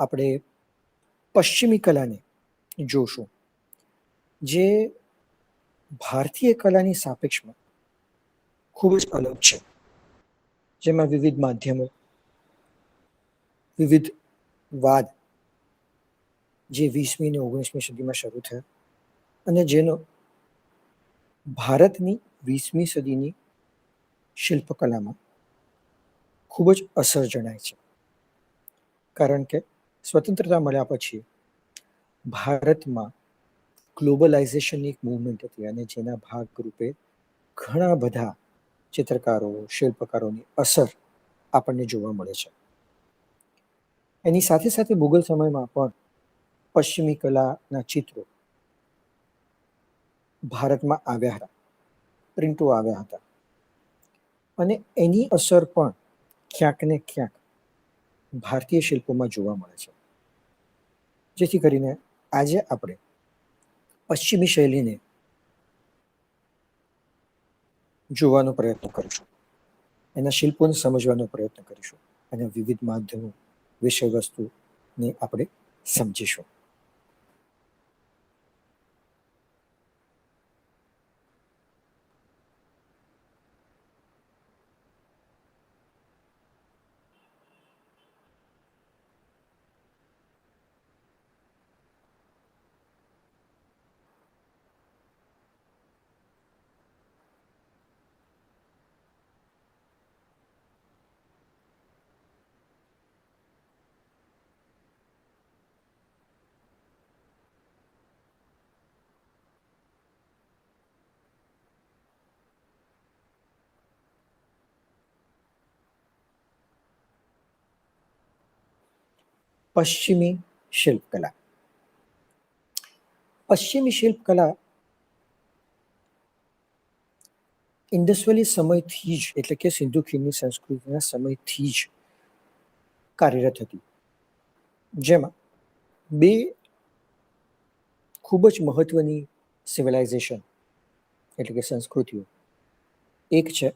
આપણે પશ્ચિમી કલાને જોશું, જે ભારતીય કલાની સાપેક્ષમાં ખૂબ જ અલગ છે, જેમાં વિવિધ માધ્યમો, વિવિધ વાદ જે 20મી અને 19મી સદીમાં શરૂ થયા અને જેનો ભારતની 20મી સદીની શિલ્પકલામાં ખૂબ જ અસર જણાય છે. કારણ કે સ્વતંત્રતા મળ્યા પછી ભારતમાં ગ્લોબલાઇઝેશનની એક મૂવમેન્ટ હતી અને જેના ભાગરૂપે ઘણા બધા ચિત્રકારો, શિલ્પકારોની અસર આપણને જોવા મળે છે. એની સાથે સાથે મુગલ સમયમાં પણ પશ્ચિમી કલાના ચિત્રો ભારતમાં આવ્યા હતા, પ્રિન્ટો આવ્યા હતા અને એની અસર પણ ક્યાંક ને ક્યાંક ભારતીય શિલ્પોમાં જોવા મળે છે. જેથી કરીને આજે આપણે પશ્ચિમી શૈલીને જોવાનો પ્રયત્ન કરીશું, એના શિલ્પોને સમજવાનો પ્રયત્ન કરીશું અને વિવિધ માધ્યમો, વિષય વસ્તુને આપણે સમજીશું. પશ્ચિમી શિલ્પકલા. પશ્ચિમી શિલ્પકલા ઇન્ડસ વેલી સમયથી જ, એટલે કે સિંધુ ખીણની સંસ્કૃતિના સમયથી જ કાર્યરત હતી, જેમાં બે ખૂબ જ મહત્વની સિવિલાઇઝેશન એટલે કે સંસ્કૃતિઓ, એક છે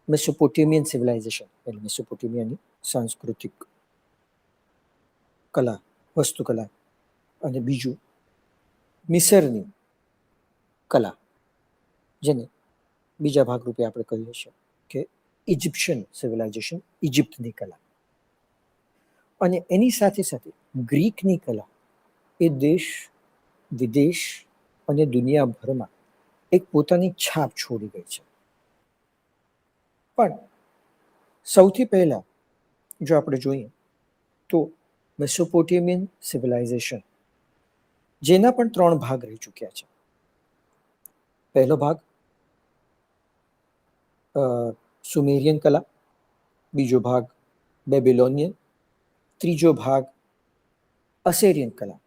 મેસોપોટેમિયન સિવિલાઇઝેશન એટલે મેસોપોટેમિયાની સાંસ્કૃતિક કલા, વસ્તુકલા, અને બીજું મિસરની કલા, જેને બીજા ભાગરૂપે આપણે કહીએ છીએ કે ઇજિપ્શિયન સિવિલાઇઝેશન, ઇજિપ્તની કલા. અને એની સાથે સાથે ગ્રીકની કલા એ દેશ વિદેશ અને દુનિયાભરમાં એક પોતાની છાપ છોડી ગઈ છે. પણ સૌથી પહેલા જો આપણે જોઈએ તો મેસોપોટેમિયન સિવિલાઇઝેશન, જેના પણ 3 ભાગ રહી ચૂક્યા છે. પહેલો ભાગ સુમેરિયન કલા, બીજો ભાગ બેબિલોનિયન, ત્રીજો ભાગ અસેરિયન કલા.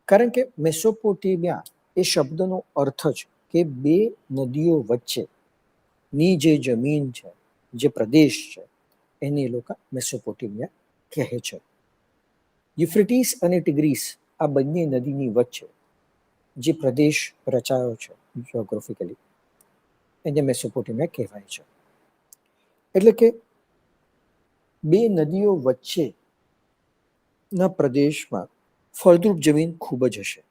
કારણ કે મેસોપોટેમિયા એ શબ્દનો અર્થ જ કે બે નદીઓ વચ્ચેની જે જમીન છે, જે પ્રદેશ છે, એને એ લોકો મેસોપોટેમિયા કહે છે. યુફ્રેટીસ અને ટિગ્રીસ આ બંને નદીની વચ્ચે જે પ્રદેશ રચાયો છે જિયોગ્રાફિકલી, એને મેસોપોટેમિયા કહેવાય છે. એટલે કે બે નદીઓ વચ્ચેના પ્રદેશમાં ફળદ્રુપ જમીન ખૂબ જ હશે.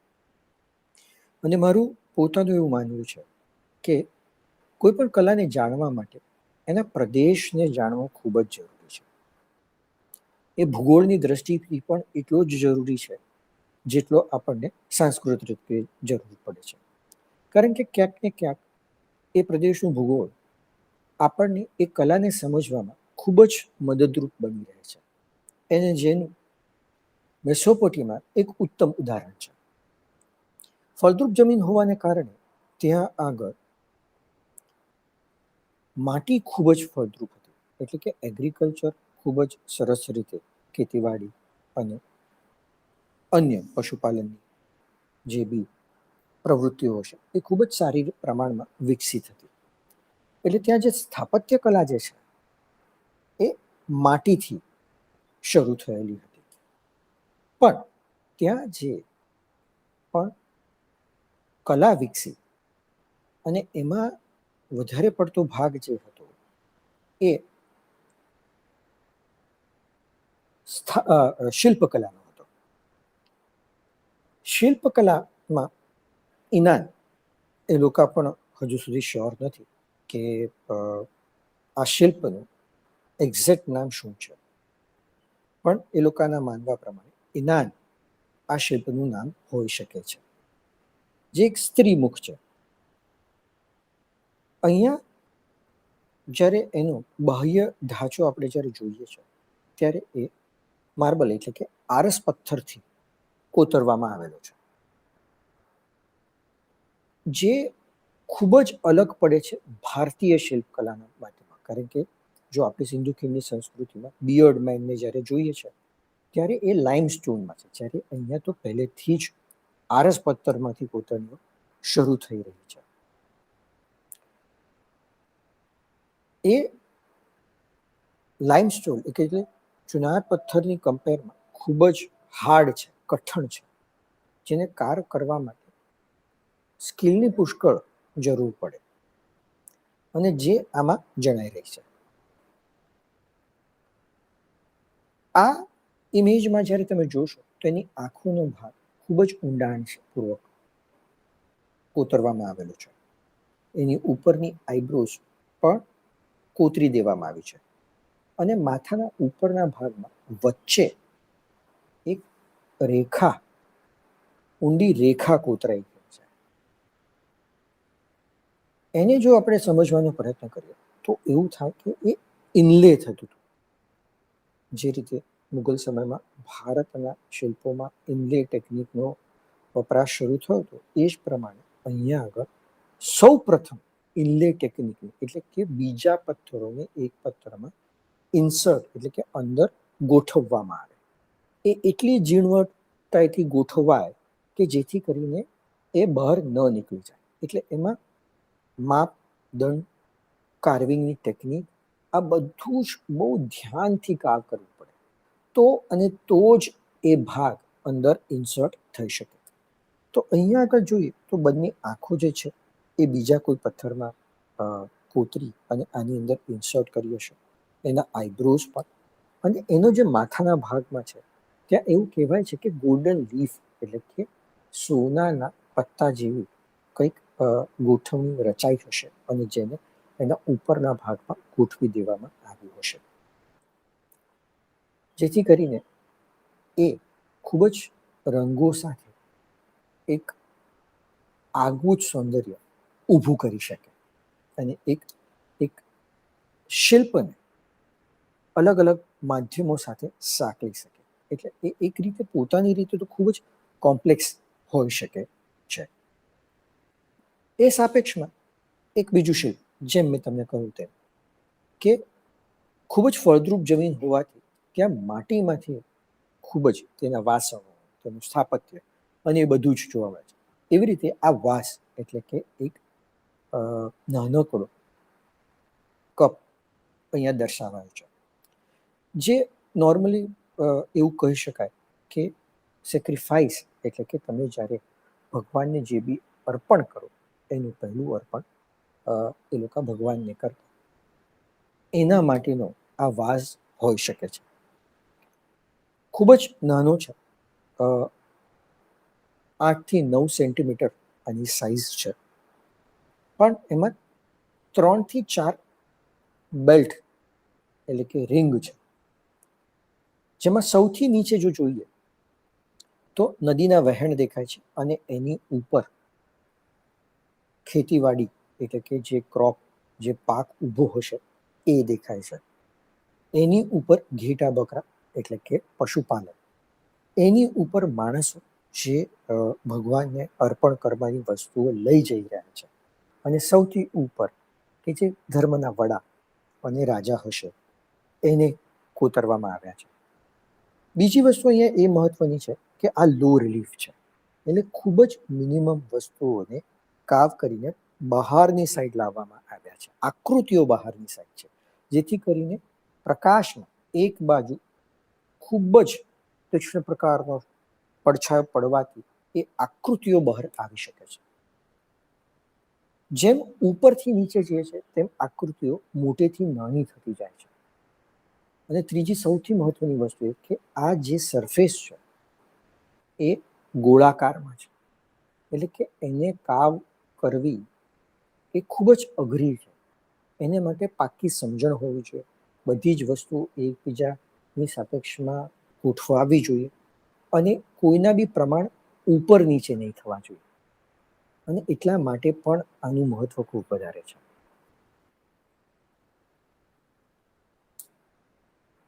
અને મારું પોતાનું એવું માનવું છે કે કોઈ પણ કલાને જાણવા માટે એના પ્રદેશને જાણવો ખૂબ જ જરૂરી છે. એ ભૂગોળની દ્રષ્ટિથી પણ એટલો જ જરૂરી છે જેટલો આપણને સાંસ્કૃતિક રીતે જરૂર પડે છે. કારણ કે ક્યાંક ને ક્યાંક એ પ્રદેશનું ભૂગોળ આપણને એ કલાને સમજવામાં ખૂબ જ મદદરૂપ બની રહે છે. એને જેનું મેસોપોટેમિયા એક ઉત્તમ ઉદાહરણ છે. ફળદ્રુપ જમીન હોવાને કારણે ત્યાં આગળ માટી ખૂબ જ ફળદ્રુપ હતી, એટલે કે એગ્રીકલ્ચર ખૂબ જ સરસ રીતે, ખેતીવાડી અને અન્ય પશુપાલનની જે બી પ્રવૃત્તિઓ છે એ ખૂબ જ સારી પ્રમાણમાં વિકસિત હતી. એટલે ત્યાં જે સ્થાપત્ય કલા જે છે એ માટીથી શરૂ થયેલી હતી. પણ ત્યાં જે પણ કલા વિકસી અને એમાં વધારે પડતો ભાગ જે હતો એ શિલ્પકલાનો હતો. શિલ્પકલામાં ઈનાન એ લોકો પણ હજુ સુધી શ્યોર નથી કે આ શિલ્પનું એક્ઝેક્ટ નામ શું છે, પણ એ લોકોના માનવા પ્રમાણે ઈનાન આ શિલ્પનું નામ હોઈ શકે છે, જે એક સ્ત્રી મુખ છે. અહીંયા જ્યારે એનો બાહ્ય ઢાંચો આપણે જ્યારે જોઈએ છે ત્યારે એ માર્બલ એટલે કે આરસ પથ્થરથી કોતરવામાં આવેલો છે, જે ખૂબ જ અલગ પડે છે ભારતીય શિલ્પકલાના માટેમાં. કારણ કે જો આપણે સિંધુ ખીણની સંસ્કૃતિમાં બિયર્ડ મેનને જ્યારે જોઈએ છે ત્યારે એ લાઇમ સ્ટોનમાં છે, જ્યારે અહીંયા તો પહેલેથી જ આરસ પથ્થરમાંથી કોતરણીઓ શરૂ થઈ રહી છે. એ લાઇમસ્ટોન એટલે ચુનાર પથ્થરની કમ્પેરમાં ખૂબ જ હાર્ડ છે, કઠણ છે, જેને કાર કરવા માટે સ્કિલની પુષ્કળ જરૂર પડે, અને જે આમાં જણાઈ રહી છે. આ ઇમેજમાં જ્યારે તમે જોશો તો એની આંખોનો ભાગ ખૂબ જ ઊંડાણપૂર્વક કોતરવામાં આવેલો છે. એની ઉપરની આઈબ્રોઝ પણ કોતરી દેવામાં આવી છે, અને માથાના ઉપરના ભાગમાં વચ્ચે એક રેખા, ઊંડી રેખા કોતરાઈ ગઈ છે. એને જો આપણે સમજવાનો પ્રયત્ન કરીએ તો એવું થાય કે એ ઇનલે થતું હતું. જે રીતે મુગલ સમયમાં ભારતના શિલ્પોમાં ઇનલે ટેકનિકનો વપરાશ શરૂ થયો હતો, એ જ પ્રમાણે અહીંયા આગળ સૌ પ્રથમ ઇનલે ટેકનિક એટલે કે બીજા પથ્થરોને એક પથ્થરમાં ઇન્સર્ટ એટલે કે અંદર ગોઠવવામાં આવે. એ એટલી ઝીણવટતાથી ગોઠવાય કે જેથી કરીને એ બહાર ન નીકળી જાય. એટલે એમાં માપદંડ, કાર્વિંગની ટેકનિક, આ બધું જ બહુ ધ્યાનથી કામ કરવું પડે, તો જ એ ભાગ અંદર ઇન્સર્ટ થઈ શકે. તો અહીંયા આગળ જોઈએ તો બંને આંખો જે છે એ બીજા કોઈ પથ્થરમાં કોતરી અને આની અંદર ઇન્સર્ટ કરી હશે. એના આઈબ્રોઝ પણ, અને એનો જે માથાના ભાગમાં છે ત્યાં એવું કહેવાય છે કે ગોલ્ડન લીફ એટલે કે સોનાના પત્તા જેવી કંઈક ગોઠવણી રચાઈ હશે, અને જેને એના ઉપરના ભાગમાં ગોઠવી દેવામાં આવ્યું હશે, જેથી કરીને એ ખૂબ જ રંગો સાથે એક આગવું જ સૌંદર્ય ઊભું કરી શકે, અને એક શિલ્પને અલગ અલગ માધ્યમો સાથે સાંકળી શકે. એટલે એ એક રીતે પોતાની રીતે તો ખૂબ જ કોમ્પ્લેક્સ હોઈ શકે છે. એ સાપેક્ષમાં એક બીજું શિલ્પ, જેમ મેં તમને કહ્યું તેમ, કે ખૂબ જ ફળદ્રુપ જમીન હોવાથી ત્યાં માટીમાંથી ખૂબ જ તેના વાસણો, તેનું સ્થાપત્ય અને એ બધું જ જોવા મળે છે. એવી રીતે આ વાસ એટલે કે એક નાનકડો કપ અહીંયા દર્શાવાયો છે, જે નોર્મલી એવું કહી શકાય કે સેક્રિફાઈસ એટલે કે તમે જ્યારે ભગવાનને જે બી અર્પણ કરો એનું પહેલું અર્પણ એ લોકો ભગવાનને કરતા, એના માટેનો આ વાસ હોઈ શકે છે. ખૂબ જ નાનો છે, 8 થી 9 સેન્ટીમીટર આની સાઇઝ છે, પણ એમાં 3 થી 4 બેલ્ટ એટલે કે રિંગ છે, જેમાં સૌથી નીચે જો જોઈએ તો નદીના વહેણ દેખાય છે, અને એની ઉપર ખેતીવાડી એટલે કે જે ક્રોપ, જે પાક ઊભો હશે એ દેખાય છે. એની ઉપર ઘેટા બકરા એટલે કે પશુપાલન, એની ઉપર માણસો જે ભગવાનને અર્પણ કરવાની વસ્તુઓ લઈ જઈ રહ્યા છે, અને સૌથી ઉપર કે જે ધર્મના વડા અને રાજા હશે એને કોતરવામાં આવ્યા છે. બીજી વસ્તુ અહીંયા એ મહત્વની છે કે આ લો રિલીફ છે, એટલે ખૂબ જ મિનિમમ વસ્તુઓને કાવ કરીને બહારની સાઈડ લાવવામાં આવ્યા છે. આકૃતિઓ બહારની સાઈડ છે, જેથી કરીને પ્રકાશમાં એક બાજુ ખૂબ જ તીક્ષ્ણ પ્રકારનો પડછાયો પડવાથી એ આકૃતિઓ બહાર આવી શકે છે. જેમ ઉપરથી નીચે જે છે તેમ આકૃતિઓ મોટેથી નાની થતી જાય છે, અને ત્રીજી સૌથી મહત્વની વસ્તુ એ કે આ જે સરફેસ છે એ ગોળાકારમાં છે, એટલે કે એને કાવ કરવી એ ખૂબ જ અઘરી છે. એને માટે પાકી સમજણ હોવી જોઈએ. બધી જ વસ્તુ એકબીજાની સાપેક્ષમાં ગોઠવાવી જોઈએ અને કોઈના બી પ્રમાણ ઉપર નીચે નહીં થવા જોઈએ. અને એટલા માટે પણ આનું મહત્વ ખૂબ વધારે છે.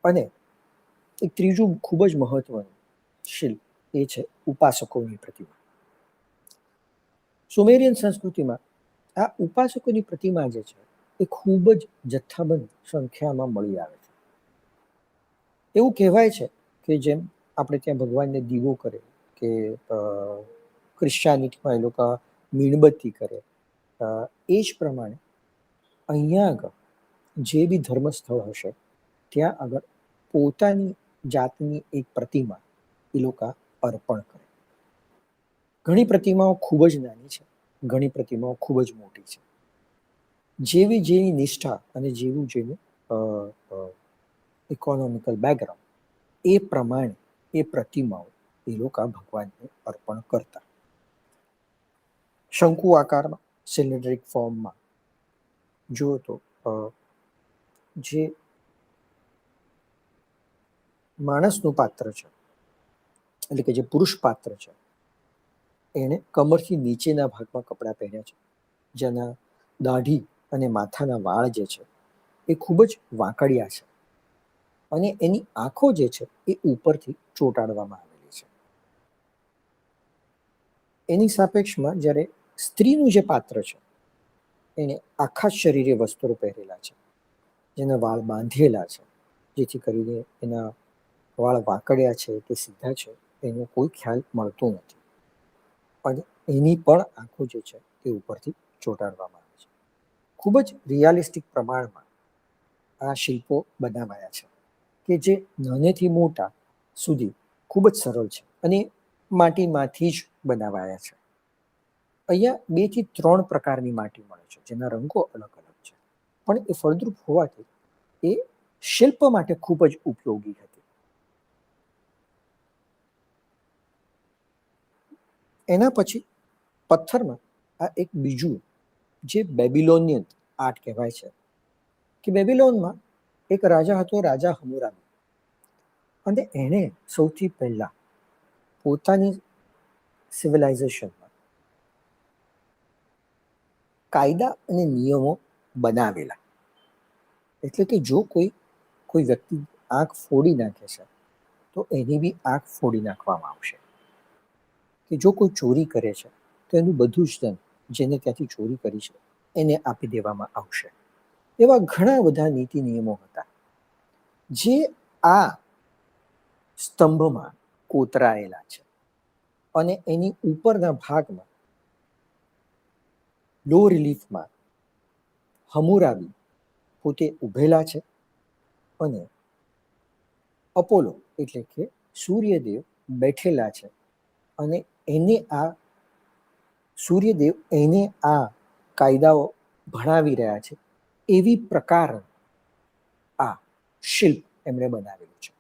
અને એક ત્રીજું ખૂબ જ મહત્વનું શિલ્પ એ છે ઉપાસકોની પ્રતિમા. સુમેરિયન સંસ્કૃતિમાં આ ઉપાસકોની પ્રતિમા જે છે એ ખૂબ જ જથ્થાબંધ સંખ્યામાં મળી આવે છે. એવું કહેવાય છે કે જેમ આપણે ત્યાં ભગવાનને દીવો કરે કે ક્રિશ્ચિયાનિટીમાં એ લોકો મીણબત્તી કરે, એ જ પ્રમાણે અહીંયા આગળ જે બી ધર્મ સ્થળ હશે ત્યાં આગળ પોતાની જાતની એક પ્રતિમા એ લોકો અર્પણ કરે. ઘણી પ્રતિમાઓ ખૂબ જ નાની છે, ઘણી પ્રતિમાઓ ખૂબ જ મોટી છે. જેવી જેની નિષ્ઠા અને જેવું જેનું ઇકોનોમિકલ બેકગ્રાઉન્ડ એ પ્રમાણે એ પ્રતિમાઓ એ લોકો ભગવાનને અર્પણ કરતા. શંકુ આકારમાં સિલિન્ડ્રિક ફોર્મમાં જુઓ તો જે માણસનું પાત્ર છે, એટલે કે જે પુરુષ પાત્ર છે, એણે કમરથી નીચેના ભાગમાં કપડાં પહેર્યા છે, જેના દાઢી અને માથાના વાળ જે છે એ ખૂબ જ વાંકડિયા છે અને એની આંખો જે છે એ ઉપરથી ચોંટાડવામાં આવેલી છે. એની સાપેક્ષમાં જ્યારે સ્ત્રીનું જે પાત્ર છે એને આખા શરીરે વસ્ત્રો પહેરેલા છે, જેના વાળ બાંધેલા છે, જેથી કરીને એના વાળ વાંકડ્યા છે કે સીધા છે એનો કોઈ ખ્યાલ મળતો નથી. અને એની પણ આંખો જે છે એ ઉપરથી ચોંટાડવામાં આવે છે. ખૂબ જ રિયાલિસ્ટિક પ્રમાણમાં આ શિલ્પો બનાવાયા છે કે જે નાનેથી મોટા સુધી ખૂબ જ સરળ છે અને માટીમાંથી જ બનાવાયા છે. અહીંયા 2 થી 3 પ્રકારની માટી મળે છે, જેના રંગો અલગ અલગ છે, પણ એ ફળદ્રુપ હોવાથી એ શિલ્પ માટે ખૂબ જ ઉપયોગી હતી. એના પછી પથ્થરમાં આ એક બીજું જે બેબિલોનિયન આર્ટ કહેવાય છે કે બેબિલોનમાં એક રાજા હતો, રાજા હમુરાબી, અને એણે સૌથી પહેલા પોતાની સિવિલાઇઝેશનમાં કાયદા અને નિયમો બનાવેલા. એટલે કે જો કોઈ વ્યક્તિ આંખ ફોડી નાખે છે તો એની બી આંખ ફોડી નાખવામાં આવશે, કે જો કોઈ ચોરી કરે છે તો એનું બધું જ ધન જેને ત્યાંથી ચોરી કરી છે એને આપી દેવામાં આવશે. એવા ઘણા બધા નીતિ નિયમો હતા જે આ સ્તંભમાં કોતરાયેલા છે. અને એની ઉપરના ભાગમાં લો રિલીફમાં હમુરાબી પોતે ઊભેલા છે અને અપોલો એટલે કે સૂર્યદેવ બેઠેલા છે અને સૂર્યદેવ એને આ કાયદાઓ ભણાવી રહ્યા છે. એવી પ્રકાર આ શિલ્પ એમણે બનાવેલું છે.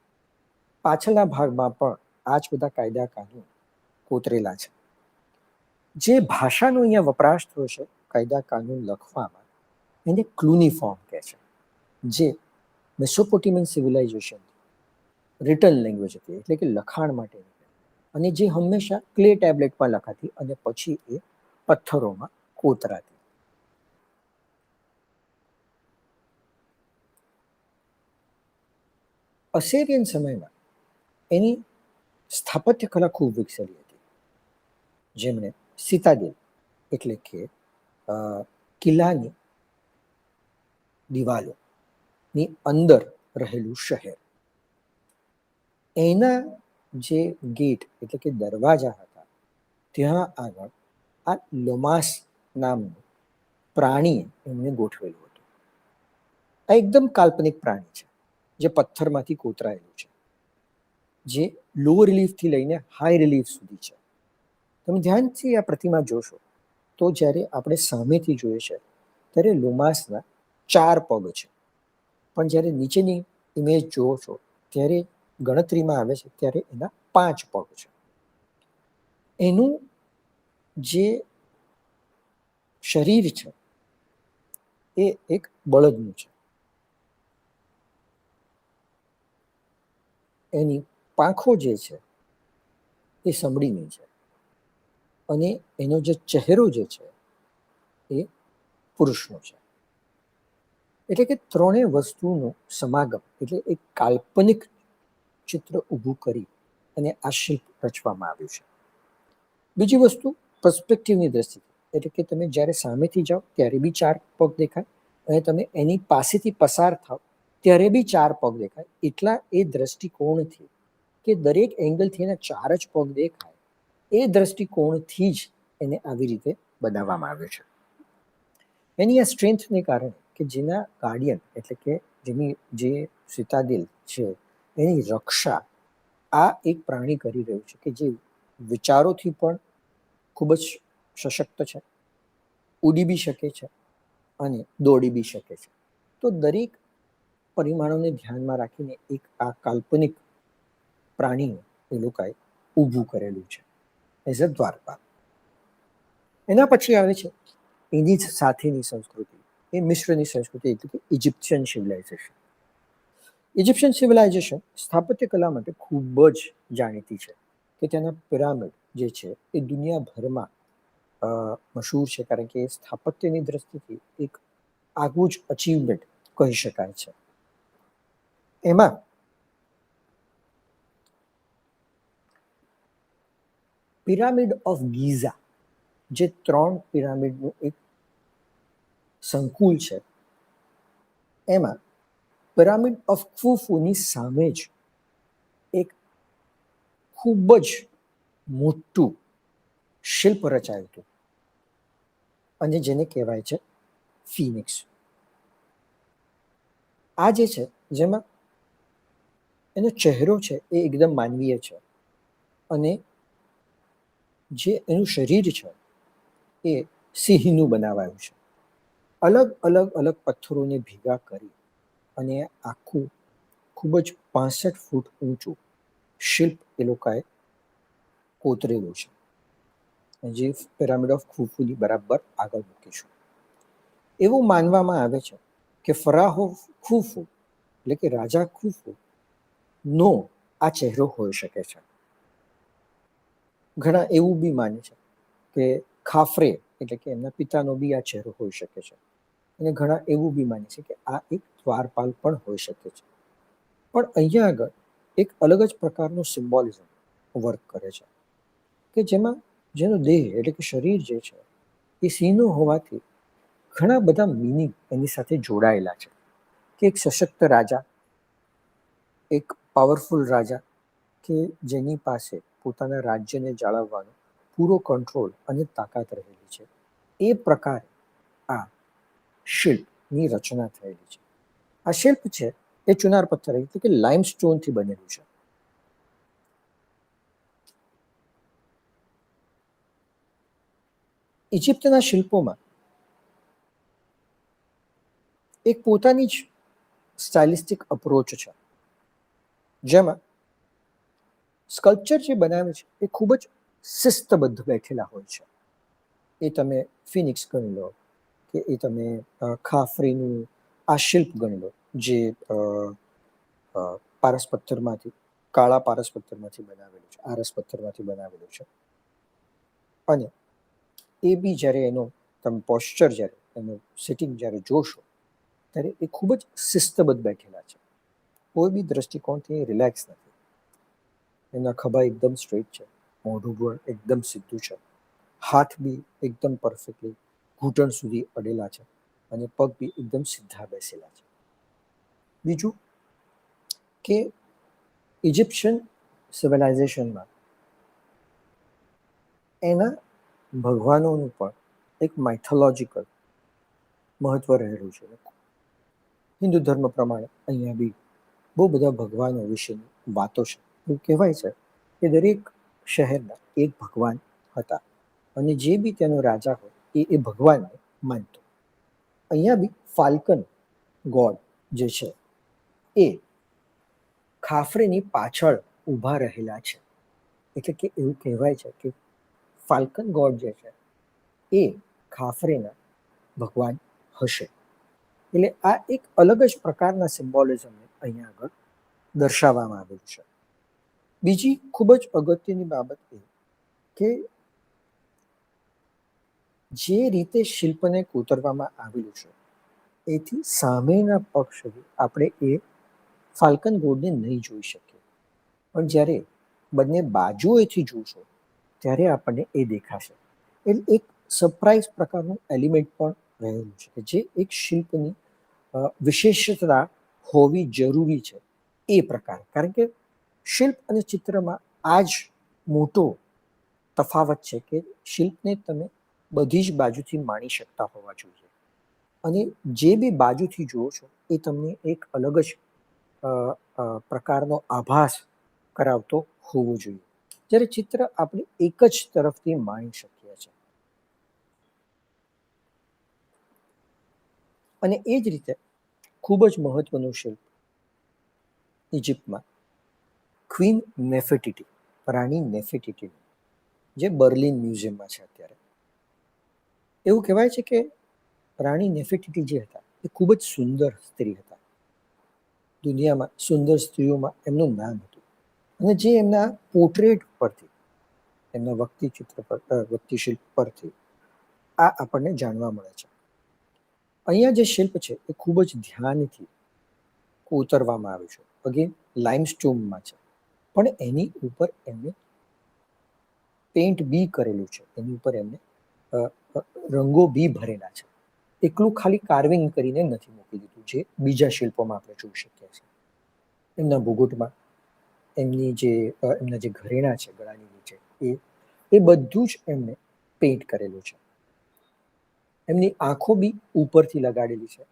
પાછળના ભાગમાં પણ આ જ બધા કાયદા કાનૂન કોતરેલા છે. જે ભાષાનો અહીંયા વપરાશ થયો છે કાયદા કાનૂન લખવામાં, એને ક્લુનિફોર્મ કહે છે, જે મેસોપોટેમિયન સિવિલાઇઝેશન રિટન લેંગ્વેજ હતી, એટલે કે લખાણ માટેની, અને જે હંમેશા ક્લે ટેબ્લેટમાં લખાતી અને પછી એ પથ્થરોમાં કોતરાતી. અસેરિયન સમયમાં એની સ્થાપત્ય કલા ખૂબ વિકસેલી હતી, જેમણે સિતાદેલ એટલે કે કિલ્લાની દિવાલોની અંદર રહેલું શહેર, એના જે ગેટ એટલે કે દરવાજા હતા ત્યાં આગળ આ લોમાસ નામનું પ્રાણીએ એમને ગોઠવેલું હતું. આ એકદમ કાલ્પનિક પ્રાણી છે જે પથ્થરમાંથી કોતરાયેલું છે, જે લો રિલીફથી લઈને હાઈ રિલીફ સુધી છે. તમે ધ્યાનથી આ પ્રતિમા જોશો તો જ્યારે આપણે સામેથી જોઈએ છે ત્યારે લોમાસના 4 પગ છે, પણ જ્યારે નીચેની ઇમેજ જુઓ છો ત્યારે ગણતરીમાં આવે છે ત્યારે એના 5 પગ છે. એનું જે શરીર છે એ એક બળદનું છે. એની પાંખો જે છે એ સંભળીની છે અને એનો જે ચહેરો જે છે એ પુરુષનો છે. એટલે કે ત્રણેય વસ્તુનું સમાગમ, એટલે એક કાલ્પનિક ચિત્ર ઊભું કરી અને આ શિલ્પ રચવામાં આવ્યું છે. બીજી વસ્તુ પર્સ્પેક્ટિવની દ્રષ્ટિથી, એટલે કે તમે જ્યારે સામેથી જાઓ ત્યારે બી 4 પગ દેખાય અને તમે એની પાસેથી પસાર થાવ ત્યારે બી 4 પગ દેખાય. એટલા એ દ્રષ્ટિકોણથી કે દરેક એંગલથી એના 4 જ પગ દેખાય, એ દ્રષ્ટિકોણથી જ એને આવી રીતે બનાવવામાં આવ્યો છે. એની આ સ્ટ્રેન્થને કારણે કે જેના ગાર્ડિયન, એટલે કે જેની જે સિતાદેલ છે એની રક્ષા આ એક પ્રાણી કરી રહ્યું છે કે જે વિચારોથી પણ ખૂબ જ સશક્ત છે, ઉડી બી શકે છે અને દોડી બી શકે છે. તો દરેક પરિમાણોને ધ્યાનમાં રાખીને એક આ કાલ્પનિક પ્રાણીને એ લોકોએ ઊભું કરેલું છે એઝ અ દ્વારપાલ. એના પછી આવે છે એની જ સાથેની સંસ્કૃતિ, એ મિશ્રની સંસ્કૃતિ, એટલે કે ઇજિપ્શિયન સિવિલાઇઝેશન. ઇજિપ્શિયન સિવિલાઇઝેશન સ્થાપત્ય કલા માટે ખૂબ જ જાણીતી છે કે તેના પિરામિડ જે છે એ દુનિયાભરમાં મશહૂર છે, કારણ કે એ સ્થાપત્યની દ્રષ્ટિથી એક આગવું જ અચીવમેન્ટ કહી શકાય છે. એમાં પિરામિડ ઓફ ગીઝા, જે 3 પિરામિડનું એક સંકુલ છે, એમાં પિરામિડ ઓફ ખુફુની સામે જ એક ખૂબ જ મોટું શિલ્પ રચાયું હતું અને જેને કહેવાય છે ફિનિક્સ. આ જે છે જેમાં એનો ચહેરો છે એ એકદમ માનવીય છે અને જે એનું શરીર છે એ સિંહનું બનાવાયું છે. અલગ અલગ અલગ પથ્થરોને ભેગા કરી અને આખું ખૂબ જ 65 ફૂટ ઊંચું શિલ્પ એ લોકોએ કોતરેલું છે, જે પિરામિડ ઓફ ખુફુની બરાબર આગળ મૂકીશું. એવું માનવામાં આવે છે કે ફરાહો ખુફુ, એટલે કે રાજા ખુફુ નો આ ચહેરો હોઈ શકે છે. ઘણા એવું બી માને છે કે ખાફરે, એટલે કે એમના પિતાનો બી આ ચહેરો હોઈ શકે છે અને ઘણા એવું બી માને છે કે આ એક દ્વારપાલ પણ હોઈ શકે છે. પણ અહીંયા આગળ એક અલગ જ પ્રકારનું સિમ્બોલિઝમ વર્ક કરે છે કે જેમાં જેનો દેહ, એટલે કે શરીર જે છે એ સિંહનું હોવાથી ઘણા બધા મિનિંગ એની સાથે જોડાયેલા છે કે એક સશક્ત રાજા, એક પાવરફુલ રાજા કે જેની પાસે પોતાના રાજ્યને જાળવવાનો પૂરો કંટ્રોલ અને તાકાત રહેલી છે. એ પ્રકારે આ શિલ્પની રચના થયેલી છે. આ શિલ્પ છે એ ચુનાર પથ્થર, એટલે કે લાઇમસ્ટોનથી બનેલું છે. ઇજિપ્તના શિલ્પોમાં એક પોતાની જ સ્ટાઇલિસ્ટિક અપ્રોચ છે, જેમાં સ્કલ્પચર જે બનાવે છે એ ખૂબ જ શિસ્તબદ્ધ બેઠેલા હોય છે. એ તમે ફિનિક્સ ગણી લો કે એ તમે ખાફરીનું આ શિલ્પ ગણી લો, જે પારસ પથ્થરમાંથી, કાળા પારસ પથ્થરમાંથી બનાવેલું છે, આરસ પથ્થરમાંથી બનાવેલું છે. અને એ બી જ્યારે એનો તમે પોસ્ચર, જ્યારે એનું સિટિંગ જ્યારે જોશો ત્યારે એ ખૂબ જ શિસ્તબદ્ધ બેઠેલા છે. કોઈ બી દ્રષ્ટિકોણથી રિલેક્સ નથી. એના ખભા એકદમ સ્ટ્રેટ છે, મોઢું પણ એકદમ સીધું છે, હાથ બી એકદમ પરફેક્ટલી ઘૂંટણ સુધી અડેલા છે અને પગ બી એકદમ સીધા બેસેલા છે. બીજું કે ઇજિપ્શિયન સિવિલાઇઝેશનમાં એના ભગવાનોનું પણ એક માઇથોલોજીકલ મહત્વ રહેલું છે. હિન્દુ ધર્મ પ્રમાણે અહીંયા બી બહુ બધા ભગવાનો વિશેની વાતો છે. એવું કહેવાય છે કે દરેક શહેરના એક ભગવાન હતા અને જે બી તેનો રાજા હોય એ ભગવાનને માનતો. અહીંયા બી ફાલ્કન ગોડ જે છે એ ખાફરેની પાછળ ઊભા રહેલા છે. એટલે કે એવું કહેવાય છે કે ફાલ્કન ગોડ જે છે એ ખાફરેના ભગવાન હશે. એટલે આ એક અલગ જ પ્રકારના સિમ્બોલિઝમને અહીંયા આગળ દર્શાવવામાં આવેલું છે. બીજી ખૂબ જ અગત્યની બાબત એ કે જે રીતે શિલ્પને કોતરવામાં આવેલું છે એથી સામેના પક્ષથી આપણે એ ફાલ્કન ગોડને નહીં જોઈ શકીએ, પણ જ્યારે બંને બાજુએથી જોશો ત્યારે આપણને એ દેખાશે. એટલે એક સરપ્રાઇઝ પ્રકારનું એલિમેન્ટ પણ રહેલું છે કે જે એક શિલ્પની વિશેષતા હોવી જરૂરી છે એ પ્રકાર. કારણ કે શિલ્પ અને ચિત્રમાં આ જ મોટો તફાવત છે કે શિલ્પને તમે બધી જ બાજુથી માણી શકતા હોવા જોઈએ, અને જે બી બાજુથી જુઓ છો એ તમને એક અલગ જ પ્રકારનો આભાસ કરાવતો હોવો જોઈએ, જ્યારે ચિત્ર આપણે એક જ તરફથી માણી શકીએ છીએ. અને એ જ રીતે ખૂબ જ મહત્વનું શિલ્પ ઇજિપ્તમાં ક્વીન નેફેટિટી, રાણી નેફેટિટી, જે બર્લિન મ્યુઝિયમમાં છે અત્યારે. એવું કહેવાય છે કે રાણી નેફેટિટી જે હતા એ ખૂબ જ સુંદર સ્ત્રી હતા. દુનિયામાં સુંદર સ્ત્રીઓમાં એમનું નામ હતું, અને જે એમના પોર્ટ્રેટ પરથી, એમના વ્યક્તિશિલ્પ પરથી આ આપણને જાણવા મળે છે. અહીંયા જે શિલ્પ છે એ ખૂબ જ ધ્યાનથી કોતરવામાં આવ્યું છે. અગેન લાઇમસ્ટોનમાં છે, પણ એની ઉપર એમને પેન્ટ બી કરેલું છે, એની ઉપર એમને રંગો બી ભરેલા છે. એકલું ખાલી કાર્વિંગ કરીને નથી મૂકી દીધું જે બીજા શિલ્પોમાં આપણે જોઈ શકીએ છીએ. એમના ભૂગોટમાં એમના જે ઘરેણા છે ગળાની નીચે એ બધું જ એમને પેઇન્ટ કરેલું છે. એમની આંખો બી ઉપરથી લગાડેલી છે,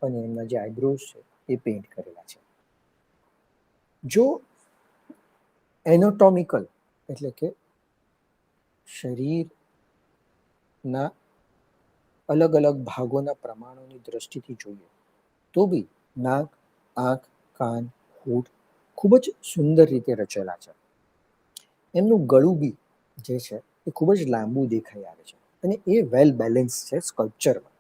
અને એમના જે આઈબ્રોઝ છે એ પેઇન્ટ કરેલા છે. જો એનોટોમિકલ એટલે કે શરીરના અલગ અલગ ભાગોના પ્રમાણોની દ્રષ્ટિથી જોઈએ તો બી નાક, આંખ, કાન, હોઠ ખૂબ જ સુંદર રીતે રચેલા છે. એમનું ગળું બી જે છે એ ખૂબ જ લાંબુ દેખાઈ આવે છે, અને એ વેલ બેલેન્સ છે સ્કલ્પચરમાં.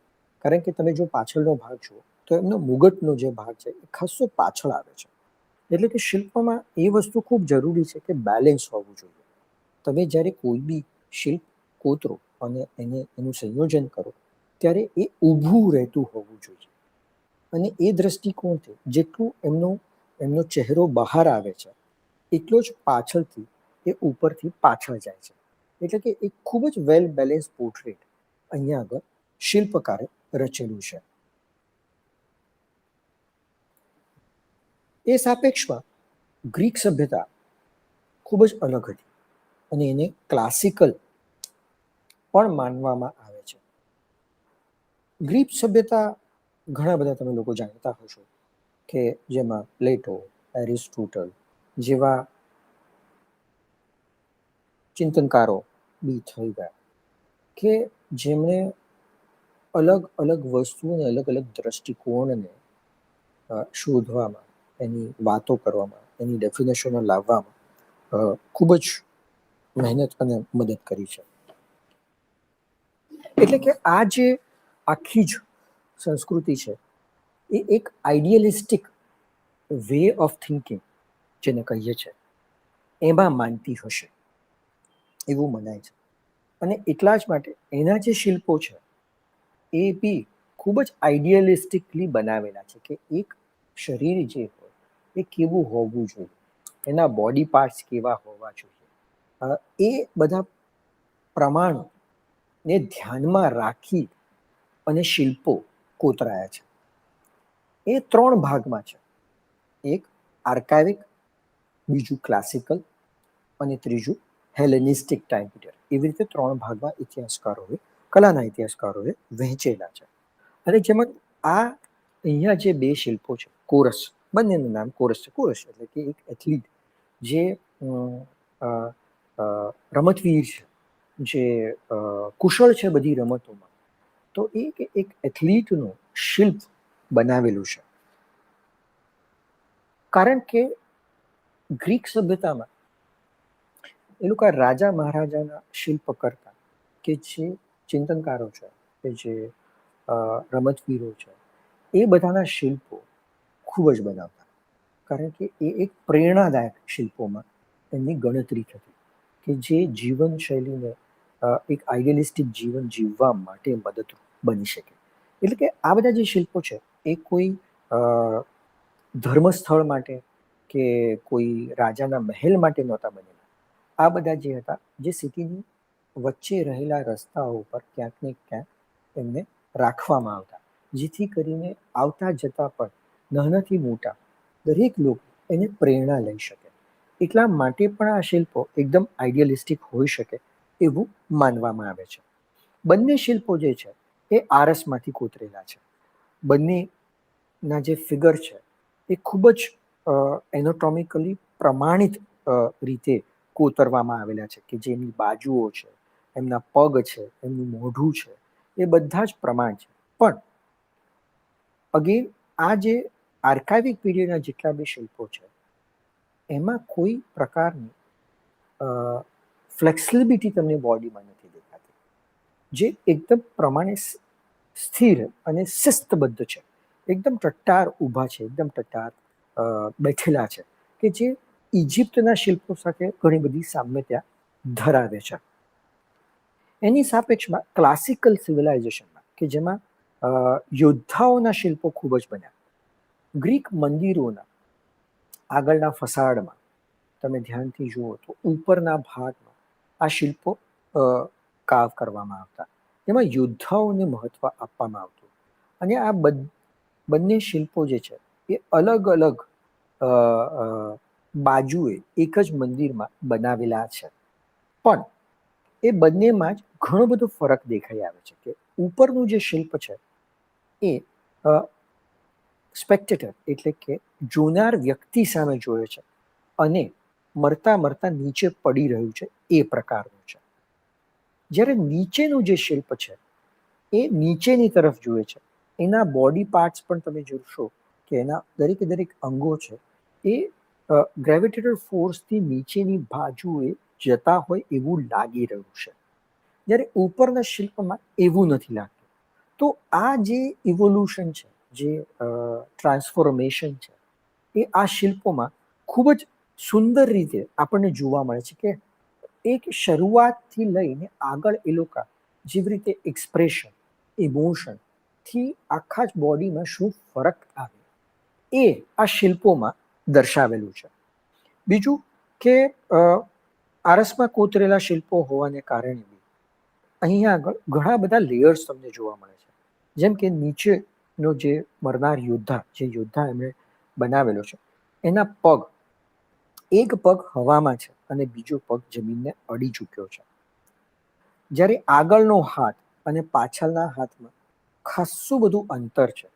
કારણ કે તમે જો પાછળનો ભાગ જુઓ તો એમનો મુગટનો જે ભાગ છે એ ખાસો પાછળ આવે છે. એટલે કે શિલ્પમાં એ વસ્તુ ખૂબ જરૂરી છે કે બેલેન્સ હોવું જોઈએ. તમે જ્યારે કોઈ બી શિલ્પ કોતરો અને એનું સંયોજન કરો ત્યારે એ ઊભું રહેતું હોવું જોઈએ, અને એ દ્રષ્ટિકોણથી જેટલું એમનો ચહેરો બહાર આવે છે એટલો જ પાછળથી એ ઉપરથી પાછળ જાય છે. એટલે કે એક ખૂબ જ વેલ બેલેન્સ પોર્ટ્રેટ અહીંયા આગળ શિલ્પકારે રચેલું છે. એ સાપેક્ષમાં ગ્રીક સભ્યતા ખૂબ જ અલગ હતી, અને એને ક્લાસિકલ પણ માનવામાં આવે છે. ગ્રીક સભ્યતા ઘણા બધા તમે લોકો જાણતા હશો કે જેમાં પ્લેટો, એરિસ્ટોટલ જેવા ચિંતનકારો બી થઈ ગયા કે જેમણે અલગ અલગ વસ્તુઓને અલગ અલગ દ્રષ્ટિકોણને શોધવામાં, એની વાતો કરવામાં, એની ડેફિનેશનો લાવવામાં ખૂબ જ મહેનત અને મદદ કરી છે. એટલે કે આ જે આખી જ સંસ્કૃતિ છે એ એક આઈડિયલિસ્ટિક વે ઓફ થિંકિંગ જેને કહીએ છીએ એમાં માનતી હશે એવું મનાય છે. અને એટલા જ માટે એના જે શિલ્પો છે એ બી ખૂબ જ આઈડિયલિસ્ટિકલી બનાવેલા છે કે એક શરીર જે હોય એ કેવું હોવું જોઈએ, એના બોડી પાર્ટ્સ કેવા હોવા જોઈએ, એ બધા પ્રમાણને ધ્યાનમાં રાખી અને શિલ્પો કોતરાયા છે. એ 3 ભાગમાં છે. એક આર્કાઇવિક, બીજું ક્લાસિકલ, અને ત્રીજું હેલેનિસ્ટિક ટાઈમ પીરિયડ. એવી રીતે 3 ભાગમાં કલાના ઇતિહાસકારોએ વહેંચેલા છે. અને જેમાં અહીંયા જે 2 શિલ્પો છે, કોરસ, બંનેનું નામ કોરસ છે. કોરસ એટલે કે એક એથ્લીટ જે રમતવીર છે, જે કુશળ છે બધી રમતોમાં, તો એક એથ્લીટનું શિલ્પ બનાવેલું છે. કારણ કે ગ્રીક સભ્યતામાં એ લોકો રાજા મહારાજાના શિલ્પ કરતા, કે જે ચિંતનકારો છે, કે જે રમતવીરો છે, એ બધાના શિલ્પો ખૂબ જ બનાવતા. કારણ કે એ એક પ્રેરણાદાયક શિલ્પોમાં એમની ગણતરી થતી, કે જે જીવનશૈલીને એક આઈડિયલિસ્ટિક જીવન જીવવા માટે મદદરૂપ બની શકે. એટલે કે આ બધા જે શિલ્પો છે એ કોઈ અ, ધર્મસ્થળ માટે કે કોઈ રાજાના મહેલ માટે નહોતા બનેલા. આ બધા જે હતા, જે સિટીની વચ્ચે રહેલા રસ્તાઓ પર ક્યાંક ને ક્યાંક એમને રાખવામાં આવતા, જેથી કરીને આવતા જતા પર નાનાથી મોટા દરેક લોકો એને પ્રેરણા લઈ શકે. એટલા માટે પણ આ શિલ્પો એકદમ આઈડિયલિસ્ટિક હોઈ શકે એવું માનવામાં આવે છે. બંને શિલ્પો જે છે એ આરસમાંથી કોતરેલા છે. બંનેના જે ફિગર છે એ ખૂબ જ એનોટોમિકલી પ્રમાણિત રીતે કોતરવામાં આવેલા છે, કે જેની બાજુઓ છે, એમના પગ છે, એમનું મોઢું છે, એ બધા જ પ્રમાણ છે. પણ અગેન આ જે આર્કાઇવિક પીરિયડના જેટલા બી શિલ્પો છે એમાં કોઈ પ્રકારની ફ્લેક્સિબિલિટી તમને બોડીમાં નથી દેખાતી, જે એકદમ પ્રમાણે સ્થિર અને શિસ્તબદ્ધ છે, એકદમ ટટ્ટાર ઊભા છે, એકદમ ટટ્ટાર બેઠેલા છે, કે જે ઇજિપ્તના શિલ્પો સાથે ઘણી બધી સામ્યતા ધરાવે છે. એની સાપેક્ષમાં ક્લાસિકલ સિવિલાઇઝેશનમાં, કે જેમાં યોદ્ધાઓના શિલ્પો ખૂબ જ બન્યા. ગ્રીક મંદિરોના આગળના ફસાડમાં તમે ધ્યાનથી જુઓ તો ઉપરના ભાગમાં આ શિલ્પો કાવ કરવામાં આવતા, એમાં યોદ્ધાઓને મહત્વ આપવામાં આવતું. અને આ બંને શિલ્પો જે છે એ અલગ અલગ બાજુએ એક જ મંદિરમાં બનાવેલા છે. પણ એ બંનેમાં જ ઘણો બધો ફરક દેખાઈ આવે છે. કે ઉપરનું જે શિલ્પ છે એ સ્પેક્ટેટર એટલે કે જોનાર વ્યક્તિ સામે જોયે છે, અને મરતા મરતા નીચે પડી રહ્યું છે એ પ્રકારનું છે. જ્યારે નીચેનું જે શિલ્પ છે એ નીચેની તરફ જુએ છે. એના બોડી પાર્ટ્સ પણ તમે જોશો કે એના દરેકે દરેક અંગો છે એ ગ્રેવિટેટલ ફોર્સથી નીચેની બાજુએ જતા હોય એવું લાગી રહ્યું છે, જ્યારે ઉપરના શિલ્પમાં એવું નથી લાગતું. તો આ જે ઇવોલ્યુશન છે, જે ટ્રાન્સફોર્મેશન છે, એ આ શિલ્પોમાં ખૂબ જ સુંદર રીતે આપણને જોવા મળે છે. કે એક શરૂઆતથી લઈને આગળ એ લોકો જેવી રીતે એક્સપ્રેશન, ઇમોશન થી આખા જ બોડીમાં શું ફરક આવે એ આ શિલ્પોમાં દર્શાવેલું છે. બીજું કે આરસમાં કોતરેલા શિલ્પો હોવાને કારણે અહીંયા આગળ ઘણા બધા લેયર્સ તમને જોવા મળે છે. જેમ કે નીચેનો જે મરનાર યોદ્ધા, જે યોદ્ધા એમણે બનાવેલો છે, એના પગ, એક પગ હવામાં છે અને બીજો પગ જમીનને અડી ચૂક્યો છે. જ્યારે આગળનો હાથ અને પાછળના હાથમાં ખાસ્સું બધું અંતર છે,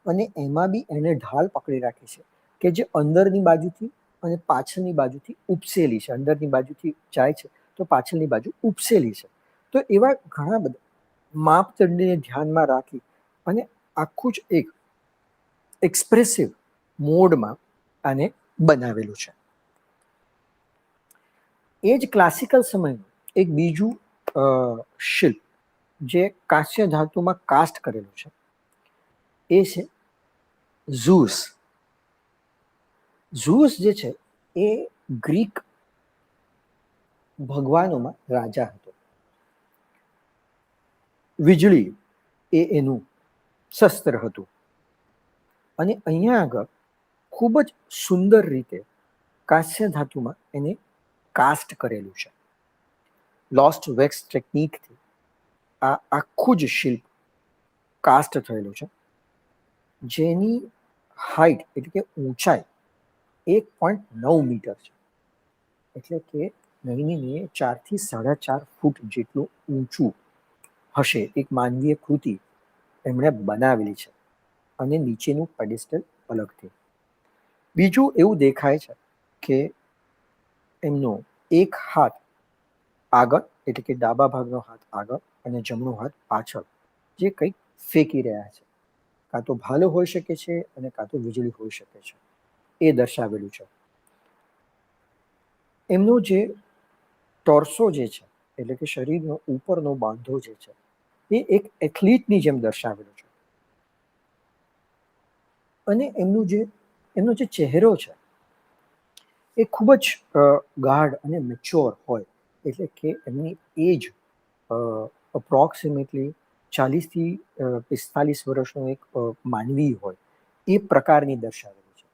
અને એમાં બી એને ઢાલ પકડી રાખી છે, કે જે અંદરની બાજુથી અને પાછળની બાજુથી ઉપસેલી છે. અંદરની બાજુથી જાય છે તો પાછળની બાજુ ઉપસેલી છે. તો એવા ઘણા બધા માપદંડને ધ્યાનમાં રાખી અને આખું જ એક એક્સપ્રેસિવ મોડમાં આને બનાવેલું છે. એ જ ક્લાસિકલ સમયનું એક બીજું શિલ્પ જે કાંસ્ય ધાતુમાં કાસ્ટ કરેલું છે એ છે ઝૂસ. ઝૂસ જે છે એ ગ્રીક ભગવાનોમાં રાજા હતો. વીજળી એ એનું શસ્ત્ર હતું. અને અહીંયા આગળ ખૂબ જ સુંદર રીતે કાંસ્ય ધાતુમાં એને કાસ્ટ કરેલું છે. લોસ્ટ વેક્સ ટેકનિકથી આ આખું જ શિલ્પ કાસ્ટ થયેલું છે, જેની હાઈટ એટલે કે ઊંચાઈ 1.9 મીટર છે. એટલે કે નહીં 4 થી 4.5 ફૂટ જેટલું ઊંચું હશે એક માનવીય કૃતિ એમણે બનાવેલી છે, અને નીચેનું પેડેસ્ટલ અલગથી. બીજું એવું દેખાય છે કે એમનો એક હાથ આગળ એટલે કે ડાબા ભાગનો હાથ આગળ અને જમણો હાથ પાછળ, જે કંઈક ફેંકી રહ્યા છે. કાં તો ભાલો હોઈ શકે છે અને કાં તો વીજળી હોઈ શકે છે, એ દર્શાવેલું છે. એમનો જે ટોર્સો જે છે, એટલે કે શરીરનો ઉપરનો બાંધો જે છે, એ એક એથ્લીટની જેમ દર્શાવેલો છે. અને એમનો જે ચહેરો છે એ ખૂબ જ ગાઢ અને મેચ્યોર હોય, એટલે કે એમની એજ અપ્રોક્સિમેટલી 40 થી 45 વર્ષનો એક માનવી હોય એ પ્રકારની દર્શાવેલી છે.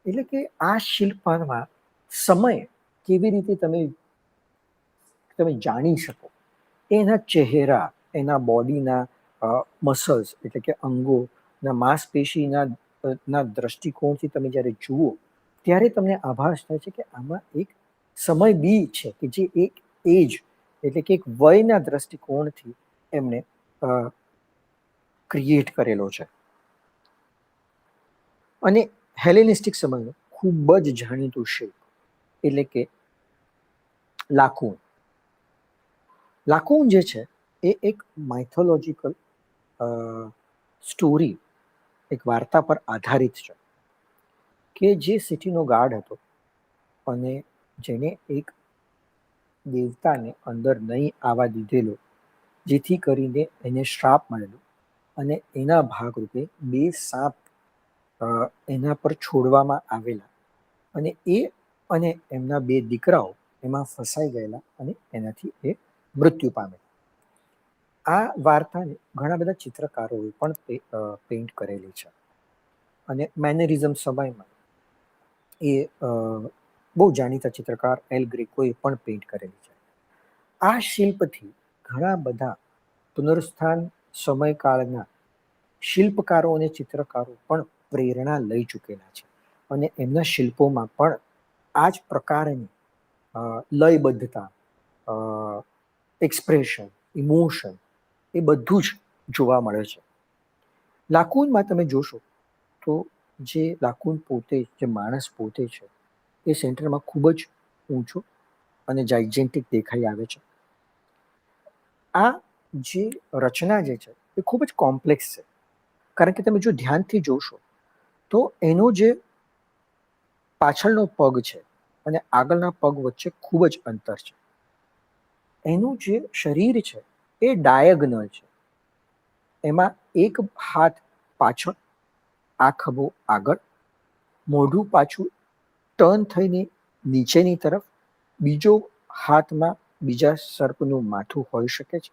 એટલે કે આ શિલ્પમાં સમય કેવી રીતે તમે જાણી શકો, એના ચહેરા, એના બોડીના મસલ્સ, એટલે કે અંગોના માંસપેશીના ના દ્રષ્ટિકોણથી તમે જ્યારે જુઓ ત્યારે તમને આભાસ થાય છે કે આમાં એક સમય બી છે, કે જે એક એજ, એટલે કે એક વયના દ્રષ્ટિકોણથી એમને ક્રિએટ કરેલો છે. અને હેલેનિસ્ટિક સમયનો ખૂબ જ જાણીતું શિલ્પ એટલે કે લાકૂન. લાકૂન જે છે એ એક માઇથોલોજીકલ સ્ટોરી, એક વાર્તા પર આધારિત છે, કે જે સિટીનો ગાર્ડ હતો અને જેને એક દેવતાને અંદર નહીં આવવા દીધેલો, જેથી કરીને એને શ્રાપ મળેલો, અને એના ભાગરૂપે બે સાપ એના પર છોડવામાં આવેલા, અને એ અને એમના બે દીકરાઓ એમાં ફસાઈ ગયેલા અને એનાથી એ મૃત્યુ પામેલા. આ વાર્તાને ઘણા બધા ચિત્રકારોએ પણ પેઇન્ટ કરેલી છે, અને મેનરિઝમ સમયમાં એ બહુ જાણીતા ચિત્રકાર એલ ગ્રેકોએ પણ પેઇન્ટ કરેલી છે. આ શિલ્પથી ઘણા બધા પુનરુત્થાન સમયકાળના શિલ્પકારો અને ચિત્રકારો પણ પ્રેરણા લઈ ચૂકેલા છે, અને એમના શિલ્પોમાં પણ આ જ પ્રકારની લયબદ્ધતા, એક્સપ્રેશન, ઇમોશન, એ બધું જ જોવા મળે છે. લાકૂનમાં તમે જોશો તો જે લાકૂન પોતે, જે માણસ પોતે છે, એ સેન્ટરમાં ખૂબ જ ઊંચો અને જાઇજેન્ટિક દેખાઈ આવે છે. આ જે રચના જે છે એ ખૂબ જ કોમ્પ્લેક્સ છે, કારણ કે તમે જો ધ્યાનથી જોશો તો એનો જે પાછળનો પગ છે અને આગળના પગ વચ્ચે ખૂબ જ અંતર છે. એનું જે શરીર છે એ ડાયગનલ છે. એમાં એક હાથ પાછળ, આ ખભો આગળ, મોઢું પાછું ટર્ન થઈને નીચેની તરફ, બીજો હાથમાં બીજા સર્પનું માથું હોઈ શકે છે,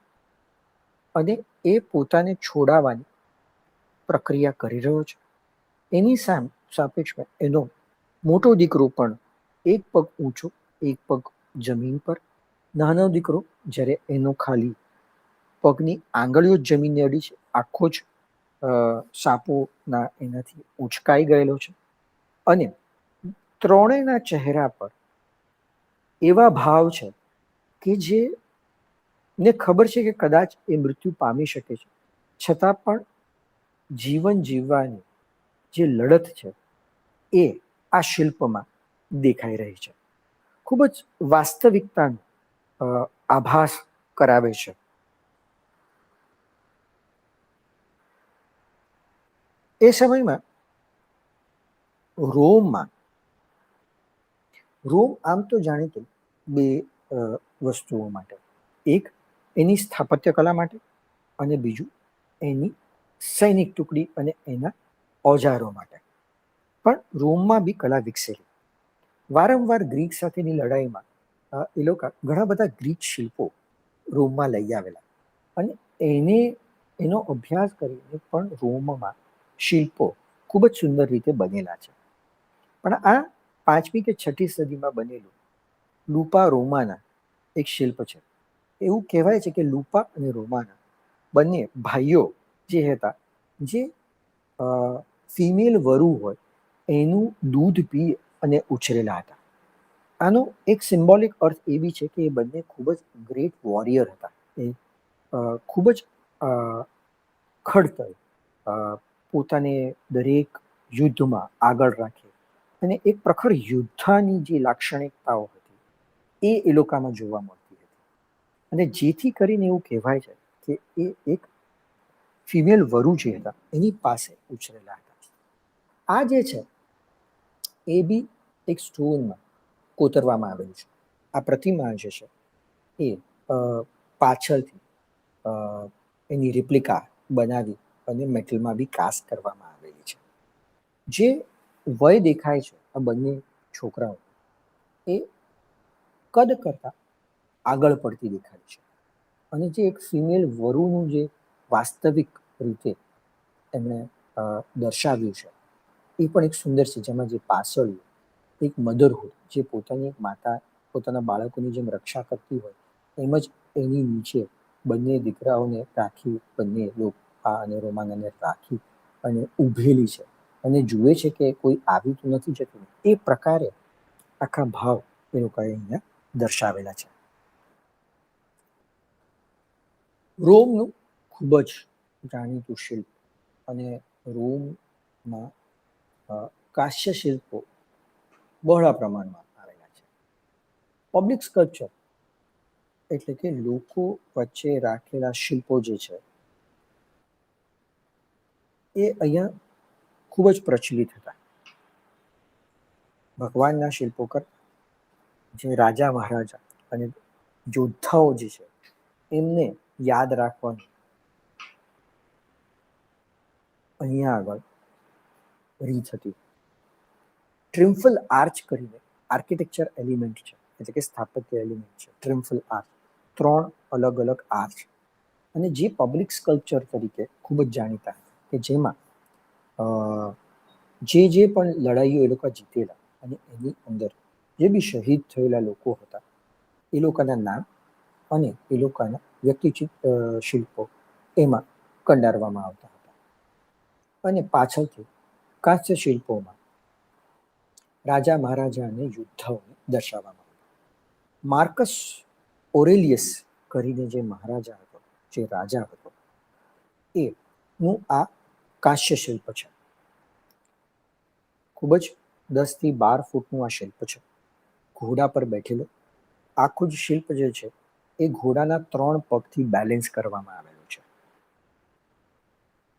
અને એ પોતાને છોડાવવાની પ્રક્રિયા કરી રહ્યો છે. એની સાપેક્ષમાં એનો મોટો દીકરો પણ એક પગ ઊંચો, એક પગ જમીન પર, નાનો દીકરો જ્યારે એનો ખાલી પગની આંગળીઓ જ જમીનને અડી છે, આખો જ સાપોના એનાથી ઉંચકાઈ ગયેલો છે. અને ત્રણેયના ચહેરા પર એવા ભાવ છે કે જે ને ખબર છે કે કદાચ એ મૃત્યુ પામી શકે છે, છતાં પણ જીવન જીવવાની જે લડત છે એ આ શિલ્પમાં દેખાઈ રહી છે. ખૂબ જ વાસ્તવિકતાનો આભાસ કરાવે છે. એ સમયમાં રોમમાં, રોમ આમ તો જાણીતું બે વસ્તુઓ માટે, એક એની સ્થાપત્ય કલા માટે, અને બીજું એની સૈનિક ટુકડી અને એના ઓજારો માટે. પણ રોમમાં બી કલા વિકસેલી. વારંવાર ગ્રીક સાથેની લડાઈમાં એ લોકો ઘણા બધા ગ્રીક શિલ્પો રોમમાં લઈ આવેલા, અને એનો અભ્યાસ કરીને પણ રોમમાં શિલ્પો ખૂબ જ સુંદર રીતે બનેલા છે. પણ આ 5મી કે 6ઠી સદીમાં બનેલું લુપા રોમાના એક શિલ્પ છે. એવું કહેવાય છે કે લુપા અને રોમાના બંને ભાઈઓ જે હતા, જે ફિમેલ વરુ હોય એનું દૂધ પી અને ઉછરેલા હતા. આનો એક સિમ્બોલિક અર્થ એ બી છે કે એ બંને ખૂબ જ ગ્રેટ વોરિયર હતા. એ ખૂબ જ ખડતલ, પોતાને દરેક યુદ્ધમાં આગળ રાખે, અને એક પ્રખર યોદ્ધાની જે લાક્ષણિકતાઓ હતી એ લોકોમાં જોવા મળતી હતી. અને જેથી કરીને એવું કહેવાય છે કે એ એક ફિમેલ વરુ જે હતા એની પાસે ઉછરેલા હતા. આ જે છે એ બી એક સ્ટોનમાં કોતરવામાં આવેલું છે. આ પ્રતિમા જે છે એ પાછળથી અ, એની રિપ્લિકા બનાવી અને મેટલમાં બી કાસ્ટ કરવામાં આવેલી છે. જે વય દેખાય છે આ બંને છોકરાઓ એ કદ કરતા આગળ પડતી દેખાય છે. અને જે એક ફિમેલ વરુનું જે વાસ્તવિક રીતે એમણે દર્શાવ્યું છે એ પણ એક સુંદર છે, જેમાં જે પાછળ એક મધરહુડ, જે પોતાની એક માતા પોતાના બાળકોની જેમ રક્ષા કરતી હોય એમ જ એની નીચે બંને દીકરાઓને રાખી, બંને લોપા અને રોમાનાને રાખી અને ઊભેલી છે અને જુએ છે કે કોઈ આવી તો નથી જતું. એ પ્રકારે આખા ભાવ એ લોકોએ અહીંયા દર્શાવેલા છે. રોમનું ખૂબ જ જાણીતું શિલ્પ અને રોમમાં કાશ્ય શિલ્પો બહોળા પ્રમાણમાં આવેલા છે. પબ્લિક સ્કલ્પચર એટલે કે લોકો વચ્ચે રાખેલા શિલ્પો જે છે એ અહીંયા ખૂબ જ પ્રચલિત હતા. ભગવાનના શિલ્પો કરતા જે રાજા મહારાજા અને યોદ્ધાઓ જે છે એમને યાદ રાખવાનું અહીંયા આગળ રીત હતી. ટ્રિમ્ફલ આર્ચ કરીને આર્કિટેક્ચર એલિમેન્ટ છે, એટલે કે સ્થાપત્ય એલિમેન્ટ છે. ટ્રિમ્ફલ આર્ચ, 3 અલગ અલગ આર્ચ, અને જે પબ્લિક સ્કલ્પચર તરીકે ખૂબ જ જાણીતા કે જેમાં જે પણ લડાઈઓ એ લોકો જીતેલા અને એની અંદર જે બી શહીદ થયેલા લોકો હતા એ લોકોના નામ અને એ લોકોના વ્યક્તિચિત શિલ્પો એમાં કંડારવામાં આવતા હતા. અને પાછળથી કાંસ્ય શિલ્પોમાં રાજા મહારાજા અને યોદ્ધાઓને દર્શાવવામાં આવ્યું. માર્કસ ઓરેલિયસ કરીને જે મહારાજા હતો, જે રાજા હતો, એનું આ કાંસ્ય શિલ્પ છે. ખૂબ જ 10 થી 12 ફૂટનું આ શિલ્પ છે. ઘોડા પર બેઠેલો આખું જ શિલ્પ જે છે એ ઘોડાના 3 પગથી બેલેન્સ કરવામાં આવેલું છે.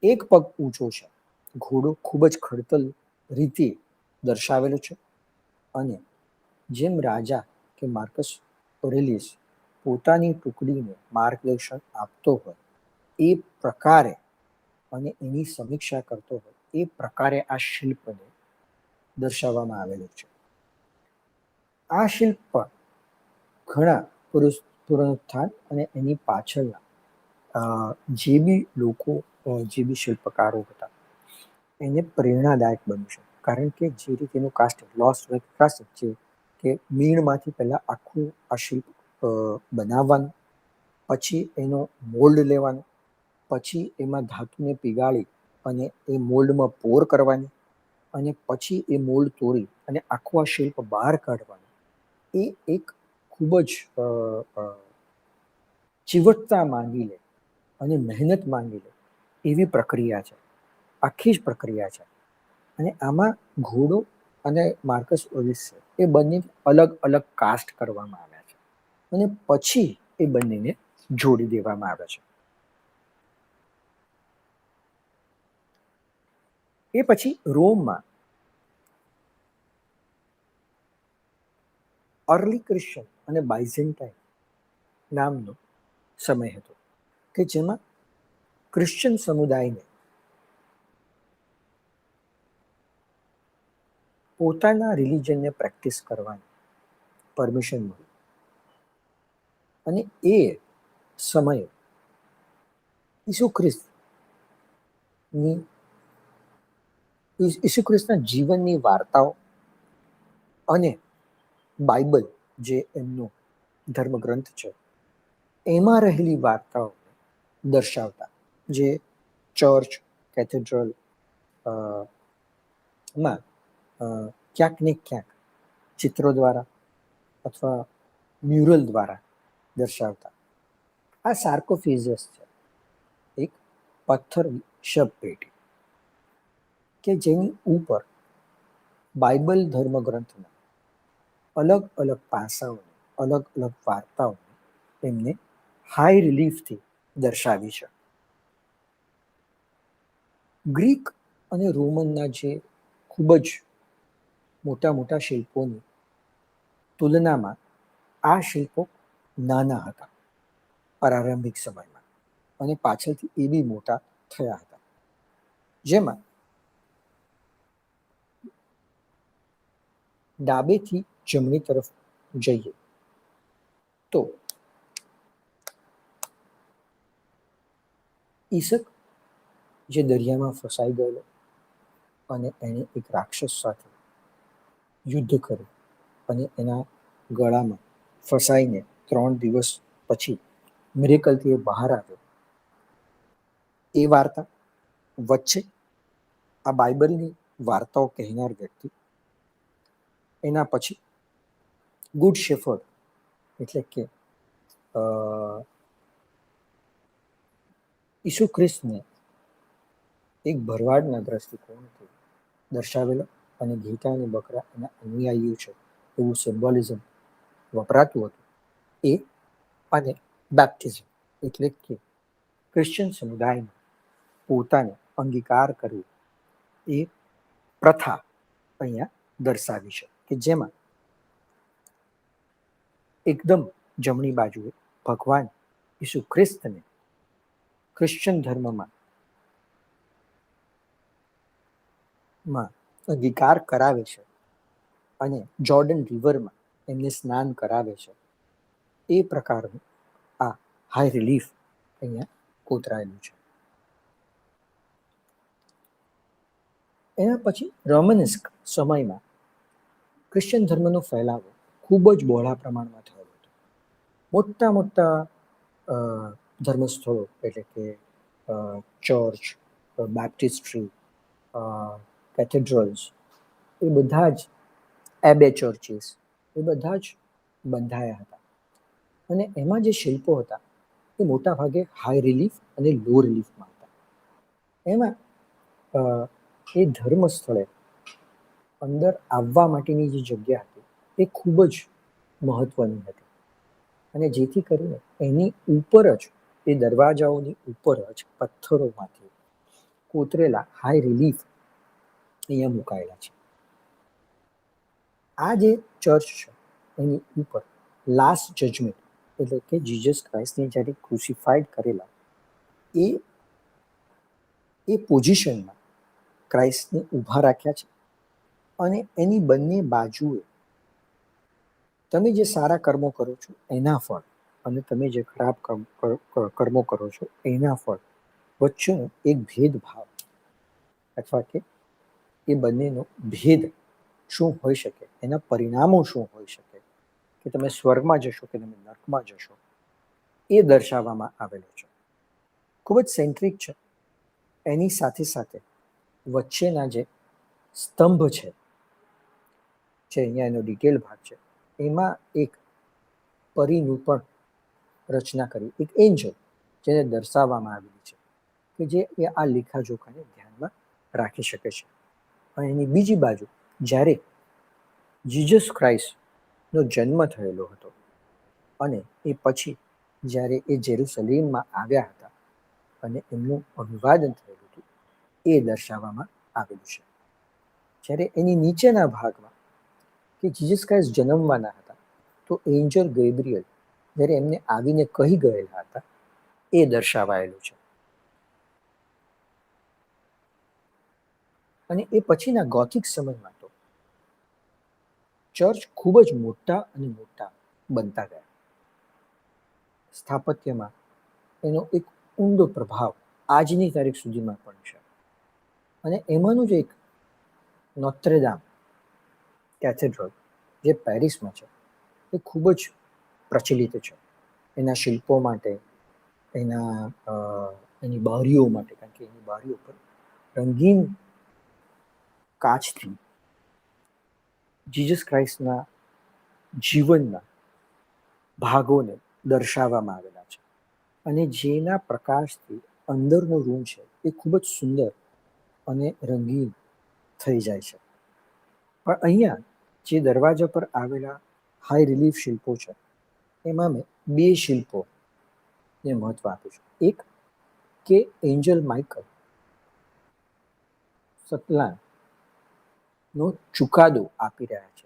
એક પગ ઊંચો છે, ઘોડો ખૂબ જ ખડતલ રીતે દર્શાવેલો છે. અને જેમ રાજા કે માર્કસ ઓરેલિયસ પોતાની ટુકડીને માર્ગદર્શન આપતો હોય એ પ્રકારે અને એની સમીક્ષા કરતો હોય એ પ્રકારે આ શિલ્પને દર્શાવવામાં આવેલું છે. આ શિલ્પ પર ઘણા પુનરુત્થાન અને એની પાછળના જે બી લોકો, જે બી શિલ્પકારો હતા એને પ્રેરણાદાયક બન્યું છે. કારણ કે જે રીતેનું કાસ્ટ લોસ કાસ્ટ છે કે મીણમાંથી પહેલાં આખું આ શિલ્પ બનાવવાનું, પછી એનો મોલ્ડ લેવાનું, પછી એમાં ધાતુને પીગાળી અને એ મોલ્ડમાં પોર કરવાની, અને પછી એ મોલ્ડ તોડી અને આખું આ શિલ્પ બહાર કાઢવાનું, એ એક ખૂબ જ ચીવટતા માંગી લે અને મહેનત માંગી લે એવી પ્રક્રિયા છે. આખી જ પ્રક્રિયા છે. અને આમાં ઘોડો અને માર્કસ ઓલિસ એ બંને અલગ અલગ કાસ્ટ કરવામાં આવ્યા છે અને પછી એ બંનેને જોડી દેવામાં આવે છે. એ પછી રોમમાં અર્લી ક્રિશ્ચન અને બાઇઝેન્ટાઇન નામનો સમય હતો કે જેમાં ક્રિશ્ચન સમુદાયને પોતાના રિલિજનને પ્રેક્ટિસ કરવાની પરમિશન મળી. અને એ સમયે ઈસુ ખ્રિસ્તના જીવનની વાર્તાઓ અને બાઇબલ જે એમનો ધર્મગ્રંથ છે એમાં રહેલી વાર્તાઓ દર્શાવતા, જે ચર્ચ, કેથેડ્રલ માં ક્યાંક ને ક્યાંક ચિત્રો દ્વારા અથવા મ્યુરલ દ્વારા દર્શાવતા. આ સાર્કોફેઝસ છે, એક પથ્થરની શબપેટી કે જેની ઉપર બાઇબલ ધર્મગ્રંથના અલગ અલગ પાસાઓને, અલગ અલગ વાર્તાઓને એમને હાઈ રિલીફથી દર્શાવી છે. ગ્રીક અને રોમનના જે ખૂબ જ મોટા મોટા શિલ્પોની તુલનામાં આ શિલ્પો નાના હતા પ્રારંભિક સમયમાં, અને પાછળથી એ બી મોટા થયા હતા. જેમાં ડાબેથી જમણી તરફ જઈએ તો ઈસક જે દરિયામાં ફસાઈ ગયેલો અને એણે એક રાક્ષસ સાથે યુદ્ધ કર્યું અને એના ગળામાં ફસાઈને 3 દિવસ પછી મિરેકલથી એ બહાર આવ્યો, એ વાર્તા. વચ્ચે આ બાઇબલની વાર્તાઓ કહેનાર વ્યક્તિ, એના પછી ગુડ શેફર્ડ એટલે કે ઈસુ ખ્રિસ્તને એક ભરવાડના દ્રષ્ટિકોણથી દર્શાવેલો, અને ઘેટાં અને બકરા એના અનુયાયીઓ છે એવું સિમ્બોલિઝમ વપરાતું હતું એ, અને બેપ્ટિઝમ એટલે કે ક્રિશ્ચિયન સમુદાયમાં પોતાને અંગીકાર કરવું એ પ્રથા અહીંયા દર્શાવી છે, કે જેમાં એકદમ જમણી બાજુએ ભગવાન ઈસુ ખ્રિસ્તને ક્રિશ્ચિયન ધર્મમાં અંગીકાર કરાવે છે અને જોર્ડન રિવરમાં એમને સ્નાન કરાવે છે. એ પ્રકારનું આ હાઈ રિલીફ અહીંયા કોતરાયેલું છે. એના પછી રોમનસ્ક સમયમાં ક્રિશ્ચિયન ધર્મનો ફેલાવો ખૂબ જ બહોળા પ્રમાણમાં થયો હતો. મોટા મોટા ધર્મસ્થળો એટલે કે ચર્ચ, બેપ્ટિસ્ટ્રી, કેથેડ્રલ્સ, એ બધા જ એબે ચર્ચીસ, એ બધા જ બંધાયા હતા. અને એમાં જે શિલ્પો હતા એ મોટા ભાગે હાઈ રિલીફ અને લો રિલીફમાં હતા. એમાં એ ધર્મ સ્થળે અંદર આવવા માટેની જે જગ્યા હતી એ ખૂબ જ મહત્વની હતી, અને જેથી કરીને એની ઉપર જ, એ દરવાજાઓની ઉપર જ પથ્થરોમાંથી કોતરેલા હાઈ રિલીફ અહીંયા મુકાયેલા છે. આ જે ચર્ચ છે એની ઉપર લાસ્ટ જજમેન્ટ એટલે કે જીસસ ક્રાઇસ્ટને જ્યારે ક્રુસિફાઈડ કરેલા એ પોઝિશનમાં ક્રાઇસ્ટને ઊભા રાખ્યા છે, અને એની બંને બાજુએ તમે જે સારા કર્મો કરો છો એના ફળ, અને તમે જે ખરાબ કર્મો કરો છો એના ફળ વચ્ચેનો એક ભેદભાવ, અથવા કે એ બંનેનો ભેદ શું હોઈ શકે, એના પરિણામો શું હોઈ શકે, કે તમે સ્વર્ગમાં જશો કે તમે નર્કમાં જશો, એ દર્શાવવામાં આવેલો છે. ખૂબ જ સેન્ટ્રિક છે. એની સાથે સાથે વચ્ચેના જે સ્તંભ છે, જે અહીંયા એનો ડિટેલ ભાગ છે, એમાં એક પરીનું પણ રચના કરી, એક એન્જલ જેને દર્શાવવામાં આવેલી છે, કે જે એ આ લેખાજોખાને ધ્યાનમાં રાખી શકે છે. અને એની બીજી બાજુ જ્યારે જીસસ ક્રાઇસ્ટનો જન્મ થયેલો હતો, અને એ પછી જ્યારે એ જેરુસલેમમાં આવ્યા હતા અને એમનું અભિવાદન થયેલું હતું, એ દર્શાવવામાં આવેલું છે. જ્યારે એની નીચેના ભાગમાં કે જીસસ ક્રાઇસ્ટ જન્મવાના હતા, તો એન્જલ ગેબ્રિયલ જ્યારે એમને આવીને કહી ગયેલા હતા, એ દર્શાવાયેલું છે. અને એ પછીના ગોથિક સમયમાં તો ચર્ચ ખૂબ જ મોટા અને મોટા બનતા ગયા. સ્થાપત્યમાં એનો એક ઊંડો પ્રભાવ આજની તારીખ સુધીમાં પણ છે. અને એમાંનું જ એક નોત્રેદામ કેથેડ્રલ જે પેરિસમાં છે, એ ખૂબ જ પ્રચલિત છે એના શિલ્પો માટે, એની બારીઓ માટે, કારણ કે એની બારીઓ પર રંગીન કાચથી જીસસ ક્રાઇસ્ટના જીવનના ભાગોને દર્શાવવામાં આવેલા છે, અને જેના પ્રકાશથી અંદરનો રૂમ છે એ ખૂબ જ સુંદર અને રંગીન થઈ જાય છે. પણ અહીંયા જે દરવાજા પર આવેલા હાઈ રિલીફ શિલ્પો છે, એમાં મેં 2 શિલ્પોને મહત્વ આપ્યું છે. એક કે એન્જલ માઇકલ સતલાનો ચુકાદો આપી રહ્યા છે,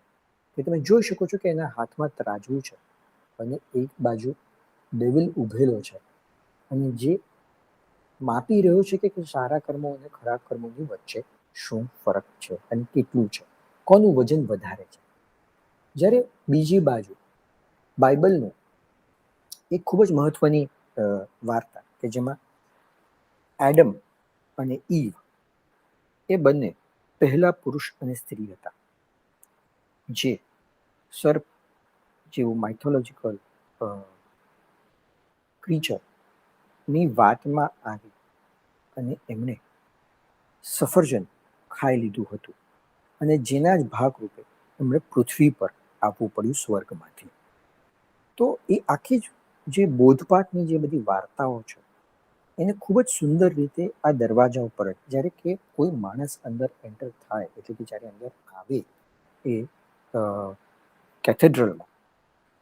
કે તમે જોઈ શકો છો કે એના હાથમાં તરાજવું છે, અને એક બાજુ ડેવિલ ઊભેલો છે અને જે માપી રહ્યો છે કે સારા કર્મો અને ખરાબ કર્મોની વચ્ચે શું ફરક છે અને કેટલું છે, કોનું વજન વધારે છે. જ્યારે બીજી બાજુ બાઇબલનું એક ખૂબ જ મહત્વની વાર્તા કે જેમાં એડમ અને ઈવ એ બંને પહેલા પુરુષ અને સ્ત્રી હતા, જે સર્પ જેવું માઇથોલોજીકલ ક્રીચરની વાતમાં આવી અને એમણે સફરજન ખાઈ લીધું હતું અને જેના જ ભાગરૂપે એમણે પૃથ્વી પર આવવું પડ્યું સ્વર્ગમાંથી. તો એ આખી જે બોધપાઠની જે બધી વાર્તાઓ છે એને ખૂબ જ સુંદર રીતે આ દરવાજા ઉપર જ્યારે કે કોઈ માણસ અંદર એન્ટર થાય એટલે કે જ્યારે અંદર આવે એ કેથેડ્રલમાં,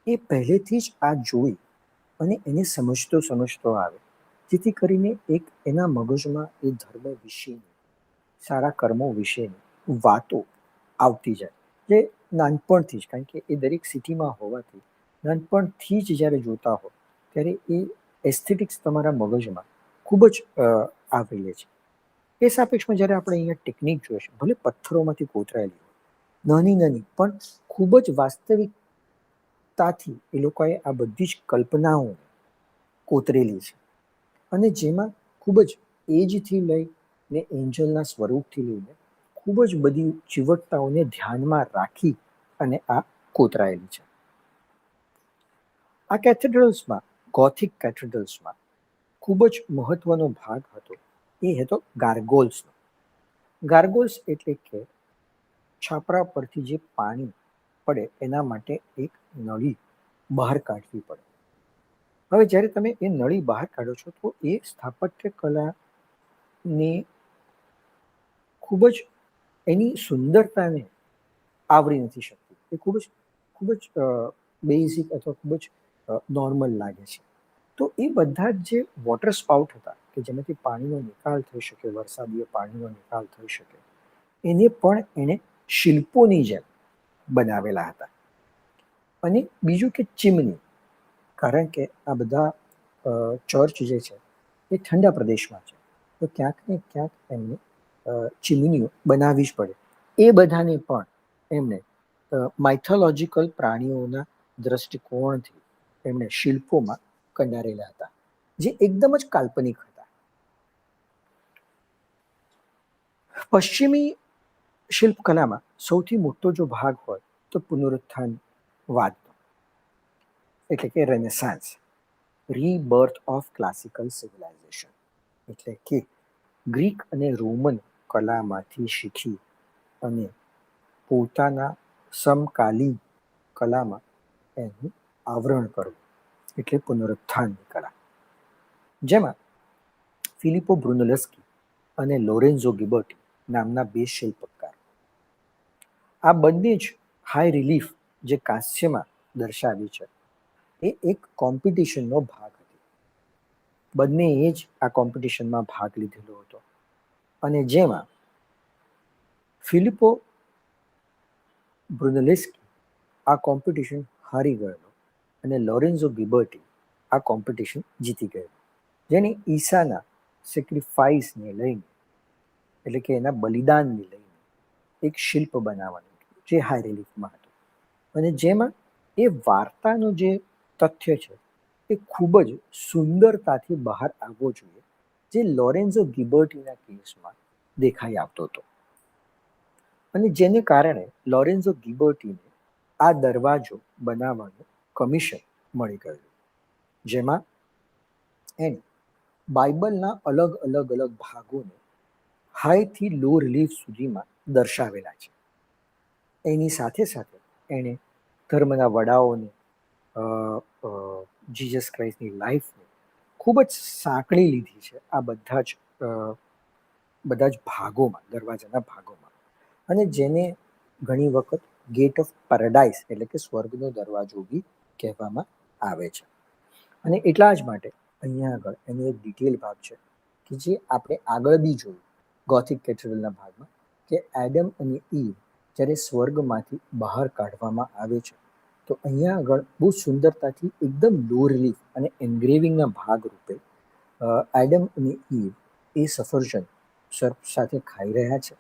એ પહેલેથી જ આ જોઈ અને એને સમજતો આવે, જેથી કરીને એક એના મગજમાં એ ધર્મ વિશેની, સારા કર્મો વિશેની વાતો આવતી જાય, જે નાનપણથી જ, કારણ કે એ દરેક સિટીમાં હોવાથી નાનપણથી જ જ્યારે જોતા હો ત્યારે એ એસ્થેટિક્સ તમારા મગજમાં ખૂબ જ આવરી લે છે. એ સાપેક્ષમાં જ્યારે આપણે અહીંયા ટેકનિક જોઈશે, ભલે પથ્થરોમાંથી કોતરાયેલી હોય, નાની નાની પણ ખૂબ જ વાસ્તવિકતાથી એ લોકોએ આ બધી જ કલ્પનાઓને કોતરેલી છે અને જેમાં ખૂબ જ એજથી લઈને એન્જલના સ્વરૂપથી લઈને ખૂબ જ બધી ચીવટતાઓને ધ્યાનમાં રાખી અને આ કોતરાયેલી છે. આ કેથેડ્રલ્સમાં, ગોથિક કેથેડ્રલ્સમાં ખૂબ જ મહત્વનો ભાગ હતો એ હતો ગાર્ગોલ્સનો. ગાર્ગોલ્સ એટલે કે છાપરા પરથી જે પાણી પડે એના માટે એક નળી બહાર કાઢવી પડે. હવે જ્યારે તમે એ નળી બહાર કાઢો છો તો એ સ્થાપત્ય કલાની ખૂબ જ એની સુંદરતાને આવરી નથી શકતી. એ ખૂબ જ બેઝિક અથવા ખૂબ જ નોર્મલ લાગે છે. તો એ બધા જ જે વોટર સ્પાઉટ હતા કે જેમાંથી પાણીનો નિકાલ થઈ શકે, વરસાદીય પાણીનો નિકાલ થઈ શકે, એને પણ એણે શિલ્પોની જેમ બનાવેલા હતા. અને બીજું કે ચીમની, કારણ કે આ બધા ચર્ચ જે છે એ ઠંડા પ્રદેશમાં છે, તો ક્યાંક ને ક્યાંક એમને ચીમનીઓ બનાવવી જ પડે. એ બધાને પણ એમણે માઇથોલોજીકલ પ્રાણીઓના દ્રષ્ટિકોણથી એમણે શિલ્પોમાં કંડારેલા હતા, જે એકદમ જ કાલ્પનિક હતા. પશ્ચિમી શિલ્પકલામાં સૌથી મોટો જો ભાગ હોય તો પુનરુત્થાનવાદનો, એટલે કે રેનેસાન્સ, રીબર્થ ઓફ ક્લાસિકલ સિવિલાઇઝેશન, એટલે કે ગ્રીક અને રોમન કલામાંથી શીખી અને પોતાના સમકાલીન કલામાં એનું આવરણ કરવું, એટલે પુનરુત્થાનની કલા. જેમાં ફિલિપો બ્રુનલસ્કી અને લોરેન્ઝો ગિબર્ટી નામના બે શિલ્પકાર, આ બંને જ હાઈ રિલીફ જે કાંસ્યમાં દર્શાવી છે એ એક કોમ્પિટિશનનો ભાગ હતી. બંનેએ જ આ કોમ્પિટિશનમાં ભાગ લીધેલો હતો અને જેમાં ફિલિપો બ્રુનલેસ્કી આ કોમ્પિટિશન હારી ગયેલો અને લોરેન્ઝો ગિબર્ટી આ કોમ્પિટિશન જીતી ગયેલો, જેને ઈસાના સેક્રિફાઈસને લઈને, એટલે કે એના બલિદાનને લઈને એક શિલ્પ બનાવવાનું હતું, જે હાઈ રિલીફમાં હતું અને જેમાં એ વાર્તાનો જે તથ્ય છે એ ખૂબ જ સુંદરતાથી બહાર આવવો જોઈએ, જે લોરેન્ઝો ગિબર્ટીના કેસમાં દેખાઈ આવતો હતો. અને જેને કારણે લોરેન્ઝો ગિબર્ટીને આ દરવાજો બનાવવાનું કમિશન મળી ગયું, જેમાં એણે બાઇબલના અલગ અલગ અલગ ભાગોને હાઈથી લો રિલીફ સુધીમાં દર્શાવેલા છે. એની સાથે સાથે એણે ધર્મના વડાઓને, જીસસ ક્રાઇસ્ટની લાઈફને ખૂબ જ સાંકળી લીધી છે આ બધા જ ભાગોમાં, દરવાજાના ભાગોમાં. અને જેને ઘણી વખત ગેટ ઓફ પેરાડાઇઝ એટલે કે સ્વર્ગનો દરવાજો બી કહેવામાં આવે છે. અને એટલા જ માટે અહીંયા આગળ એનો એક ડિટેલ ભાગ છે કે જે આપણે આગળ બી જોયું ગોથિક કેથેડ્રલના ભાગમાં, કે એડમ અને ઈવ જ્યારે સ્વર્ગમાંથી બહાર કાઢવામાં આવે છે તો અહીંયા આગળ બહુ સુંદરતાથી એકદમ લો રિલીફ અને એન્ગ્રેવિંગના ભાગ રૂપે એડમ અને ઈવ એ સફરજન સર્પ સાથે ખાઈ રહ્યા છે.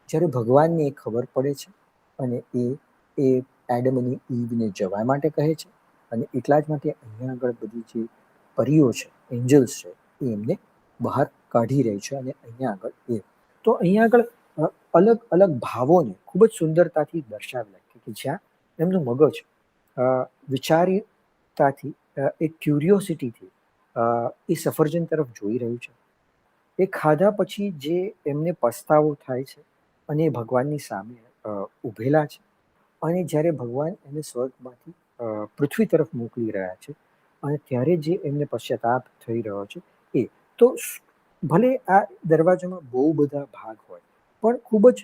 જ્યારે ભગવાનને એ ખબર પડે છે અને એ એડમ અને ઈવને જવા માટે કહે છે, અને એટલા જ માટે અહીંયા આગળ બધી જે પરીઓ છે, એન્જલ્સ છે, એ એમને બહાર કાઢી રહી છે. અને અહીંયા આગળ તો અહીંયા આગળ અલગ અલગ ભાવોને ખૂબ જ સુંદરતાથી દર્શાવેલા કે જ્યાં એમનું મગજ વિચારીતાથી એક ક્યુરિયોસિટીથી એ સફરજન તરફ જોઈ રહ્યું છે. એ ખાધા પછી જે એમને પસ્તાવો થાય છે અને એ ભગવાનની સામે ઊભેલા છે, અને જ્યારે ભગવાન એને સ્વર્ગમાંથી પૃથ્વી તરફ મોકલી રહ્યા છે અને ત્યારે જે એમને પશ્ચાતાપ થઈ રહ્યો છે એ તો ભલે આ દરવાજામાં બહુ બધા ભાગ હોય પણ ખૂબ જ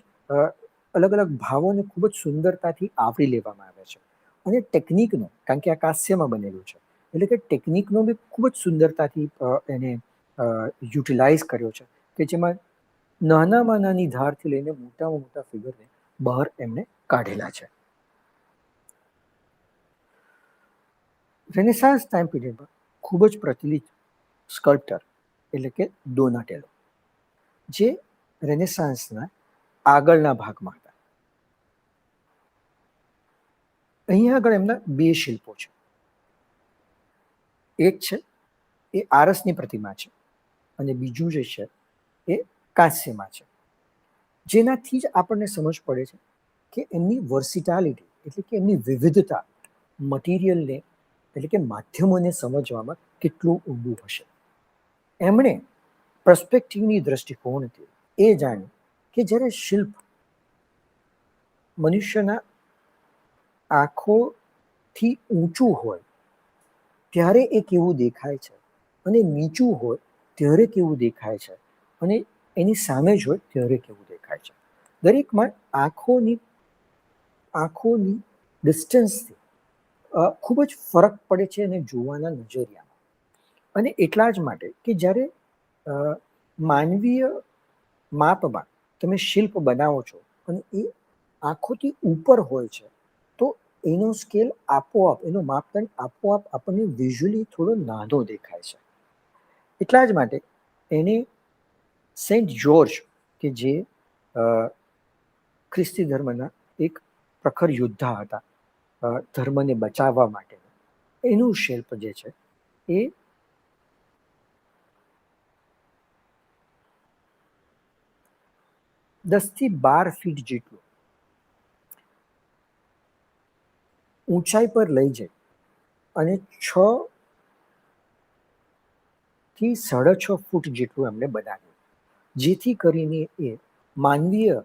અલગ અલગ ભાવોને ખૂબ જ સુંદરતાથી આવરી લેવામાં આવે છે. અને ટેકનિકનો, કારણ કે આ કાસ્યમાં બનેલું છે એટલે કે ટેકનિકનો બી ખૂબ જ સુંદરતાથી એને યુટિલાઇઝ કર્યો છે કે જેમાં નાનામાં નાની ધારથી લઈને મોટામાં મોટા ફિગરને બહાર એમને કાઢેલા છે. રેનેસાન્સ ટાઈમ પીરિયડમાં ખૂબ જ પ્રચલિત સ્કલ્પ્ટર એટલે કે ડોનાટેલો, જે રેનેસાન્સના આગળના ભાગમાં હતા. અહીંયા આગળ એમના બે શિલ્પો છે. એક છે એ આરસની પ્રતિમા છે અને બીજું જે છે એ કાંસ્યમાં છે, જેનાથી જ આપણને સમજ પડે છે કે એમની વર્સિટાલિટી એટલે કે એમની વિવિધતા મટીરિયલને એટલે કે માધ્યમોને સમજવામાં કેટલું ઊંડું હશે. એમણે પર્સ્પેક્ટિવની દ્રષ્ટિકોણથી એ જાણ્યું કે જ્યારે શિલ્પ મનુષ્યના આંખોથી ઊંચું હોય ત્યારે એ કેવું દેખાય છે, અને નીચું હોય ત્યારે કેવું દેખાય છે, અને એની સામે જ હોય ત્યારે કેવું દેખાય છે. દરેકમાં આંખોની ડિસ્ટન્સથી ખૂબ જ ફરક પડે છે અને જોવાના નજરિયામાં. અને એટલા જ માટે કે જ્યારે માનવીય માપમાં તમે શિલ્પ બનાવો છો અને એ આંખોથી ઉપર હોય છે તો એનો સ્કેલ આપોઆપ, એનો માપદંડ આપોઆપ આપણને વિઝ્યુઅલી થોડો નાનો દેખાય છે. એટલા જ માટે એને સેન્ટ જ્યોર્જ કે જે ખ્રિસ્તી ધર્મના એક પ્રખર યોદ્ધા હતા ધર્મને બચાવવા માટે, એનું શિલ્પ જે છે એ 10 થી 12 ફીટ જેટલું ઊંચાઈ પર લઈ જઈ અને 6 થી 6.5 ફૂટ જેટલું એમણે બનાવ્યું, જેથી કરીને એ માનવીય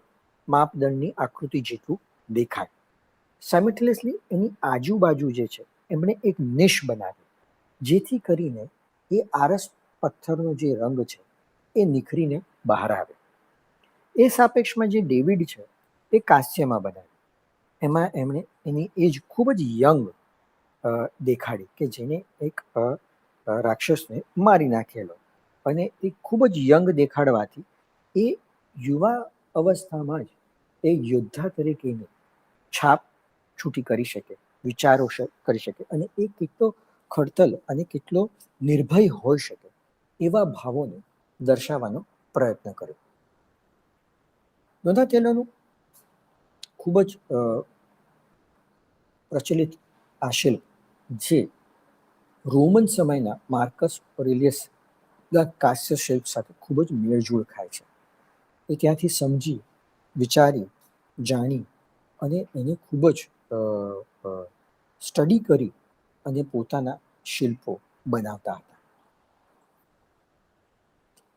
માપદંડની આકૃતિ જેટલું દેખાય. સાયમલ્ટેનિયસલી એની આજુબાજુ જે છે એમણે એક નિશ બનાવી, જેથી કરીને એ આરસ પથ્થરનો જે રંગ છે એ નિખરીને બહાર આવે. એ સાપેક્ષમાં જે ડેવિડ છે એ કાંસ્યમાં બનાવ્યું. એમાં એમણે એની એજ ખૂબ જ યંગ દેખાડી કે જેને એક રાક્ષસને મારી નાખેલો, અને એ ખૂબ જ યંગ દેખાડવાથી એ યુવા અવસ્થામાં જ એ યોદ્ધા તરીકેની છાપ છૂટી કરી શકે, વિચારો કરી શકે, અને એ કેટલો ખડતલ અને કેટલો નિર્ભય હોઈ શકે એવા ભાવોને દર્શાવવાનો પ્રયત્ન કર્યો. ડોનાટેલોનું ખૂબ જ પ્રચલિત આ શિલ્પ જે રોમન સમયના માર્કસ ઓરેલિયસ કાંસ્ય શિલ્પ સાથે ખૂબ જ મેળજોળ ખાય છે. એ ત્યાંથી સમજી, વિચારી, જાણી અને એને ખૂબ જ સ્ટડી કરી અને પોતાના શિલ્પો બનાવતા હતા.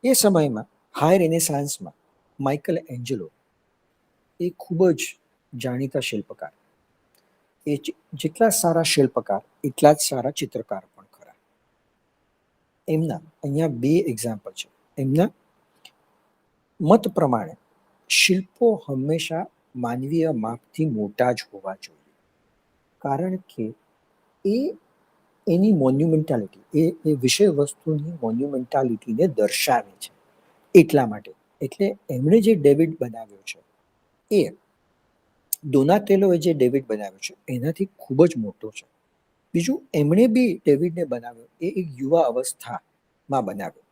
એ સમયમાં હાઈ રેનેસાન્સમાં માઇકલ એન્જલો એ ખૂબ જ જાણીતા શિલ્પકાર. એ જેટલા સારા શિલ્પકાર એટલા જ સારા ચિત્રકાર પણ ખરા. એમના અહીંયા 2 એક્ઝામ્પલ છે. એમના મત પ્રમાણે શિલ્પો હંમેશા માનવીય માપથી મોટા જ હોવા જોઈએ, કારણ કે એ એની મોન્યુમેન્ટાલિટી, એ વિષય વસ્તુની મોન્યુમેન્ટાલિટીને દર્શાવે છે. એટલા માટે એટલે એમણે જે ડેવિડ બનાવ્યો છે એ ડોનાટેલોએ જે ડેવિડ બનાવ્યો છે એનાથી ખૂબ જ મોટો છે. બીજું, એમણે બી ડેવિડને બનાવ્યો એ એક યુવા અવસ્થામાં બનાવ્યો,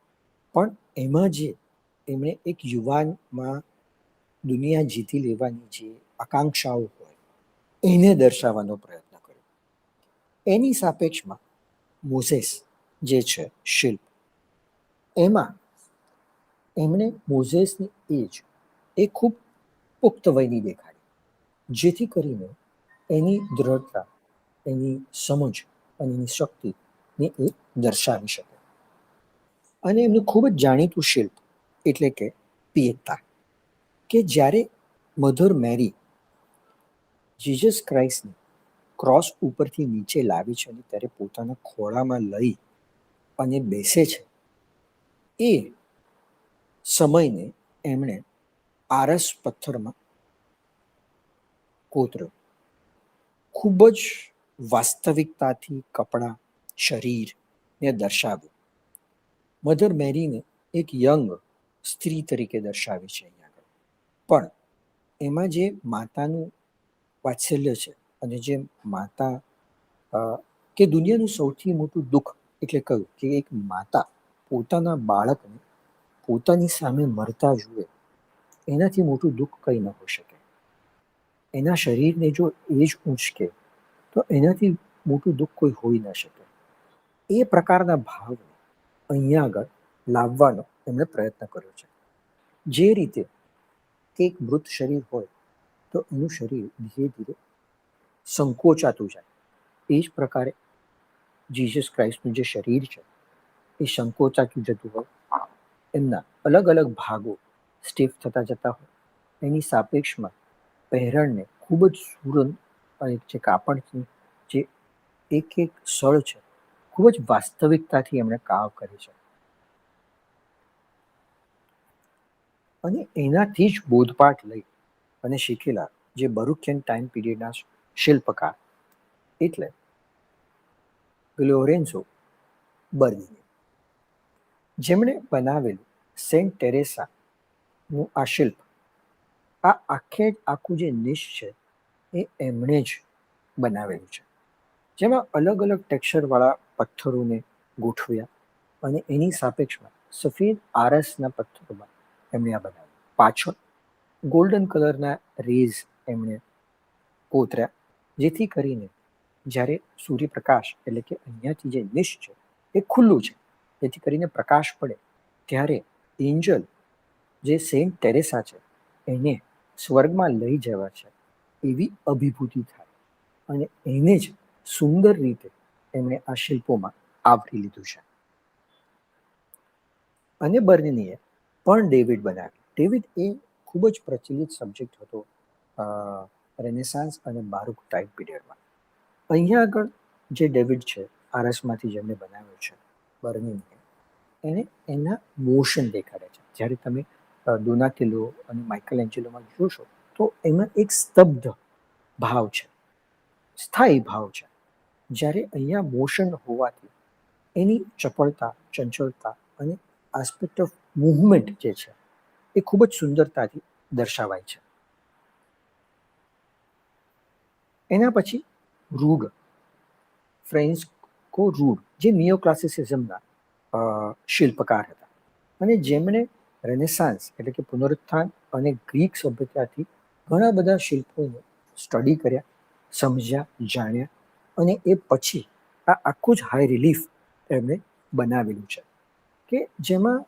પણ એમાં જે એમણે એક યુવાનમાં દુનિયા જીતી લેવાની જે આકાંક્ષાઓ હોય એને દર્શાવવાનો પ્રયત્ન કર્યો. એની સાપેક્ષમાં મોઝેસ જે છે શિલ્પ, એમાં એમણે મોઝેસની એજ એ ખૂબ પુખ્ત વયની દેખાડી, જેથી કરીને એની દ્રઢતા, એની સમજ અને એની શક્તિને એ દર્શાવી શકે. અને એમનું ખૂબ જ જાણીતું શિલ્પ એટલે કે પિયેતા, કે જ્યારે મધર મેરી જીસસ ક્રાઇસ્ટને ક્રોસ ઉપરથી નીચે લાવી છે અને ત્યારે પોતાના ખોળામાં લઈ અને બેસે છે, એ સમયને એમણે આરસ પથ્થરમાં કોતર્યો. ખૂબ જ વાસ્તવિકતાથી કપડાં, શરીરને દર્શાવ્યું. મધર મેરીને એક યંગ સ્ત્રી તરીકે દર્શાવી છે અહીંયા આગળ, પણ એમાં જે માતાનું વાત્સલ્ય છે અને જે માતા અ, કે દુનિયાનું સૌથી મોટું દુઃખ એટલે કયું કે એક માતા પોતાના બાળકને પોતાની સામે મરતા જુએ, એનાથી મોટું દુઃખ કંઈ ન હોઈ શકે. એના શરીરને જો એ જ ઊંચકે તો એનાથી મોટું દુઃખ કોઈ હોઈ ન શકે. એ પ્રકારના ભાવને અહીંયા આગળ લાવવાનો એમણે પ્રયત્ન કર્યો છે. જે રીતે કે એક મૃત શરીર હોય તો એનું શરીર ધીરે ધીરે સંકોચાતું જાય, એ જ પ્રકારે જીસસ ક્રાઇસ્ટનું જે શરીર છે એ સંકોચાતું જતું હોય, એમના અલગ અલગ ભાગો સ્ટીફ થતા જતા હોય, એની સાપેક્ષમાં પહેરણને ખૂબ જ સુરન અને જે કાપડની જે એક એક સળ છે ખૂબ જ વાસ્તવિકતાથી એમણે કાવ કરી છે. અને એનાથી જ બોધપાઠ લઈ અને શીખેલા જે બરુકિયન ટાઈમ પીરિયડના શિલ્પકાર એટલે લોરેન્ઝો બર્નિની, જેમણે બનાવેલું સેન્ટ ટેરેસાનું આ શિલ્પ, આ આખું જે નિશ છે એ એમણે જ બનાવેલું છે, જેમાં અલગ અલગ ટેક્સચરવાળા પથ્થરોને ગોઠવ્યા અને એની સાપેક્ષમાં સફેદ આરસના પથ્થરોમાં એમણે આ બનાવ્યું. પાછળ ગોલ્ડન કલરના રેઝ એમણે કોતર્યા, જેથી કરીને જ્યારે સૂર્યપ્રકાશ એટલે કે અહીંયાથી જે નિશ છે એ ખુલ્લું છે, જેથી કરીને પ્રકાશ પડે ત્યારે એન્જલ જે સેન્ટ ટેરેસા છે એને સ્વર્ગમાં લઈ જવા છે એવી અભિભૂતિ થાય, અને એને જ સુંદર રીતે એમણે આ શિલ્પોમાં આવરી લીધું છે. અને બર્નિનીએ પણ ડેવિડ બનાવ્યું. ડેવિડ એ ખૂબ જ પ્રચલિત સબ્જેક્ટ હતો રેનેસાન્સ અને બારોક ટાઈમ પીરિયડમાં. અહીંયા આગળ જે ડેવિડ છે આરસમાંથી જેમને બનાવ્યો છે બર્નિનીએ, એને એના મોશન દેખાડે છે. જ્યારે તમે ડોનાટેલો અને માઇકલ એન્જેલોમાં જોશો તો એમાં એક સ્તબ્ધ ભાવ છે, સ્થાયી ભાવ છે. જ્યારે અહીંયા મોશન હોવાથી એની ચપળતા, ચંચળતા અને આસ્પેક્ટ ઓફ મૂવમેન્ટ જે છે એ ખૂબ જ સુંદરતાથી દર્શાવાય છે. એના પછી રૂડ, ફ્રેન્સ્કો રૂડ, જે નિયો ક્લાસિસિઝમના શિલ્પકાર હતા અને જેમણે રેનેસાન્સ એટલે કે પુનરુત્થાન અને ગ્રીક સભ્યતાથી ઘણા બધા શિલ્પોને સ્ટડી કર્યા, સમજ્યા, જાણ્યા, અને એ પછી આ આખું જ હાઈ રિલીફ એમણે બનાવેલું છે, કે જેમાં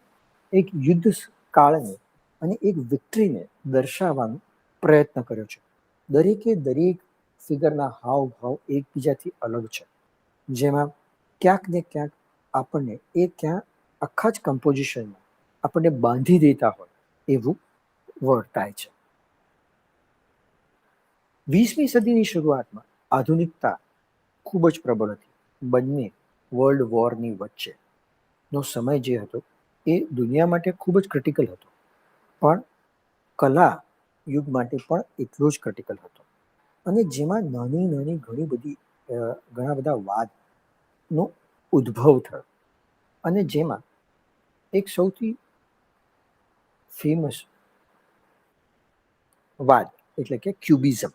એક યુદ્ધ કાળને અને એક વિક્ટરીને દર્શાવવાનો પ્રયત્ન કર્યો છે. દરેકે દરેક ફિગરના હાવભાવ એકબીજાથી અલગ છે, જેમાં ક્યાંક ને ક્યાંક આપણને એ ક્યાં આખા જ કમ્પોઝિશનમાં આપણને બાંધી દેતા હોય એવું વર્તાય છે. 20મી સદીની શરૂઆતમાં આધુનિકતા ખૂબ જ પ્રબળ હતી. બંને વર્લ્ડ વોરની વચ્ચેનો સમય જે હતો એ દુનિયા માટે ખૂબ જ ક્રિટિકલ હતો, પણ કલા યુગ માટે પણ એટલો જ ક્રિટિકલ હતો, અને જેમાં નાની નાની ઘણા બધા વાદનો ઉદ્ભવ થયો, અને જેમાં એક સૌથી ફેમસ વાદ એટલે કે ક્યુબિઝમ,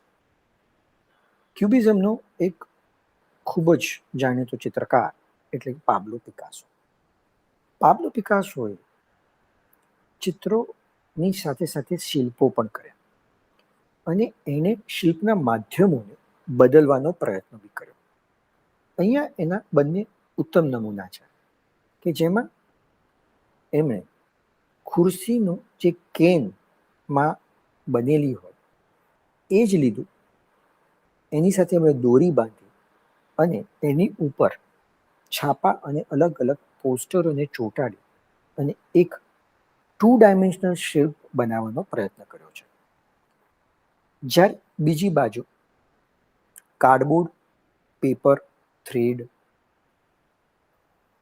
ક્યુબિઝમનો એક ખૂબ જ જાણીતો ચિત્રકાર એટલે કે પાબ્લો પિકાસો. પાબ્લો પિકાસોએ ચિત્રોની સાથે સાથે શિલ્પો પણ કર્યા અને એને શિલ્પના માધ્યમોને બદલવાનો પ્રયત્ન બી કર્યો. અહીંયા એના બંને ઉત્તમ નમૂના છે કે જેમાં એમણે ખુરશીનો જે કેનમાં બનેલી હોય એ જ લીધું, એની સાથે એમણે દોરી બાંધી અને એની ઉપર છાપા અને અલગ અલગ પોસ્ટરોને ચોંટાડી અને એક 2 ડાયમેન્શનલ શિલ્પ બનાવવાનો પ્રયત્ન કર્યો છે. જ્યારે બીજી બાજુ કાર્ડબોર્ડ, પેપર, થ્રેડ,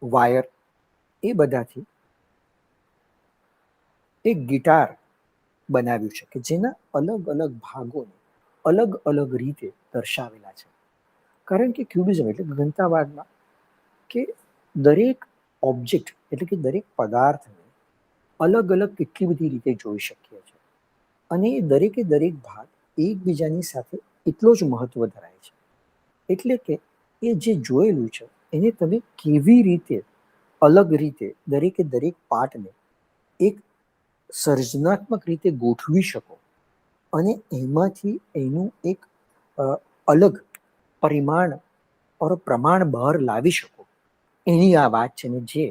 વાયર એ બધાથી એક ગિટાર બનાવ્યું છે કે જેના અલગ અલગ ભાગોને અલગ અલગ રીતે દર્શાવેલા છે. કારણ કે ક્યુબિઝમ એટલે ઘનતાવાદમાં કે દરેક ઓબ્જેક્ટ એટલે કે દરેક પદાર્થને અલગ અલગ કેટલી બધી રીતે જોઈ શકીએ છીએ અને એ દરેકે દરેક ભાગ એકબીજાની સાથે એટલો જ મહત્વ ધરાય છે. એટલે કે એ જે જોયેલું છે એને તમે કેવી રીતે અલગ રીતે દરેકે દરેક પાર્ટને એક સર્જનાત્મક રીતે ગોઠવી શકો અને એમાંથી એનું એક અલગ પરિમાણ ઓર પ્રમાણ બહાર લાવી શકો, એની આ વાત છે ને જે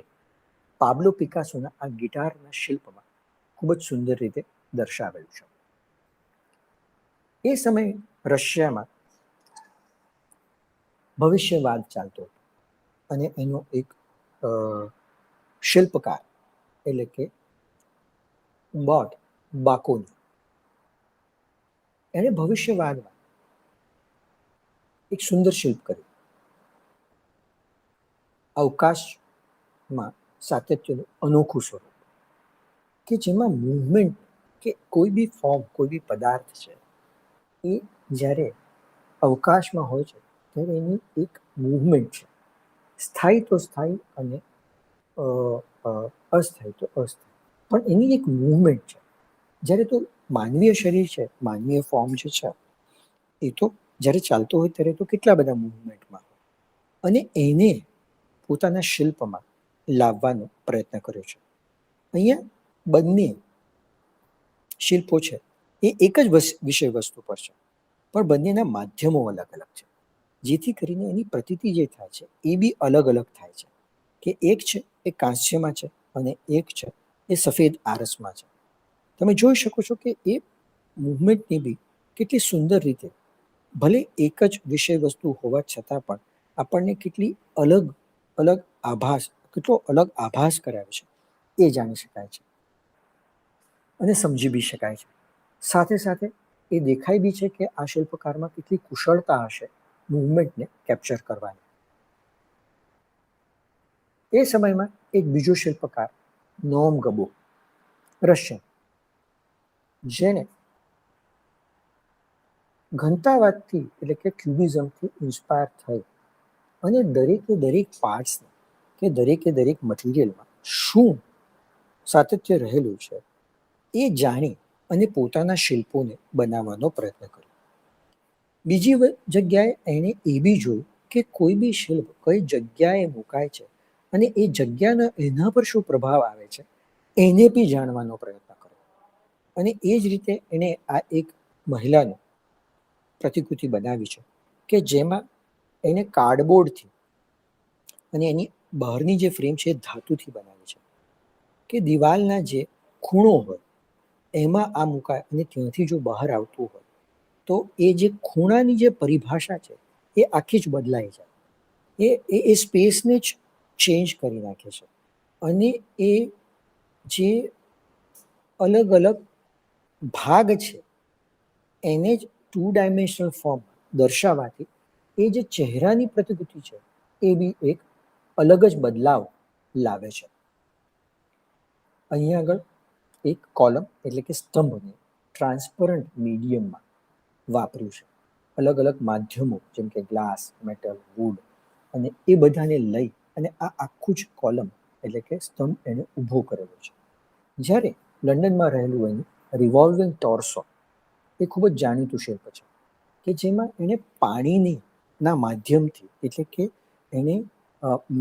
પાબ્લો પિકાસોના આ ગિટારના શિલ્પમાં ખૂબ જ સુંદર રીતે દર્શાવેલું છે. એ સમયે રશિયામાં ભવિષ્યવાદ ચાલતો હતો અને એનો એક શિલ્પકાર એટલે કે બોટ બાકોની એણે ભવિષ્યવાદમાં એક સુંદર શિલ્પ કર્યું. અવકાશમાં સાતત્યનું અનોખું સ્વરૂપ કે જેમાં મૂવમેન્ટ કે કોઈ બી ફોર્મ, કોઈ બી પદાર્થ છે એ જ્યારે અવકાશમાં હોય છે ત્યારે એની એક મૂવમેન્ટ છે, સ્થાયી તો સ્થાયી અને અસ્થાયી તો અસ્થાયી, પણ એની એક મૂવમેન્ટ છે. જ્યારે તો માનવીય શરીર છે, માનવીય ફોર્મ જે છે એ તો જ્યારે ચાલતો હોય ત્યારે તો કેટલા બધા મૂવમેન્ટમાં હોય અને એને પોતાના શિલ્પમાં લાવવાનો પ્રયત્ન કર્યો છે. અહીંયા બંને શિલ્પો છે એ એક જ વિષય વસ્તુ પર છે પણ બંનેના માધ્યમો અલગ અલગ છે, જેથી કરીને એની પ્રતીતિ જે થાય છે એ બી અલગ અલગ થાય છે કે એક છે એ કાંસ્યમાં છે અને એક છે એ સફેદ આરસમાં છે. તમે જોઈ શકો છો કે એ મૂવમેન્ટની બી કેટલી સુંદર રીતે ભલે એક જ વિષય વસ્તુ હોવા છતાં પણ આપણને કેટલી અલગ અલગ આભાસ, કેટલો અલગ આભાસ કરાવે છે એ જાણી શકાય છે અને સમજી બી શકાય છે. સાથે સાથે એ દેખાય બી છે કે આ શિલ્પકારમાં કેટલી કુશળતા હશે મૂવમેન્ટને કેપ્ચર કરવાની. એ સમયમાં એક બીજો શિલ્પકાર નોમ ગબો, રશિયન, જેને ઘનતાવાદથી એટલે કે ક્યુબિઝમથી ઇન્સ્પાયર થઈ અને દરેકે દરેક પાર્ટ્સને કે દરેકે દરેક મટીરિયલમાં શું સાતત્ય રહેલું છે એ જાણી અને પોતાના શિલ્પોને બનાવવાનો પ્રયત્ન કર્યો. બીજી જગ્યાએ એણે એ બી જોયું કે કોઈ બી શિલ્પ કઈ જગ્યાએ મુકાય છે અને એ જગ્યાનો એના પર શું પ્રભાવ આવે છે એને બી જાણવાનો પ્રયત્ન કર્યો. અને એ જ રીતે એણે આ એક મહિલાનું પ્રતિકૃતિ બનાવી છે કે જેમાં એને કાર્ડબોર્ડથી અને એની બહારની જે ફ્રેમ છે એ ધાતુથી બનાવી છે કે દિવાલના જે ખૂણો હોય એમાં આ મુકાય અને ત્યાંથી જો બહાર આવતું હોય તો એ જે ખૂણાની જે પરિભાષા છે એ આખી જ બદલાઈ જાય. એ સ્પેસને જ ચેન્જ કરી નાખે છે અને એ જે અલગ અલગ ભાગ છે એને જ 2 ડાયમેન્શનલ ફોર્મ દર્શાવવાથી એ જે ચહેરાની પ્રતિકૃતિ છે એ બી એક અલગ જ બદલાવ લાવે છે. અહીંયા આગળ એક કોલમ એટલે કે સ્તંભને ટ્રાન્સપરન્ટ મીડિયમમાં વાપર્યું છે. અલગ અલગ માધ્યમો જેમ કે ગ્લાસ, મેટલ, વુડ અને એ બધાને લઈ અને આ આખું જ કોલમ એટલે કે સ્તંભ એને ઊભો કરેલો છે. જ્યારે લંડનમાં રહેલું એનું રિવોલ્વિંગ ટોર્સો એ ખૂબ જ જાણીતું શિલ્પ છે કે જેમાં એણે પાણીની ના માધ્યમથી, એટલે કે એણે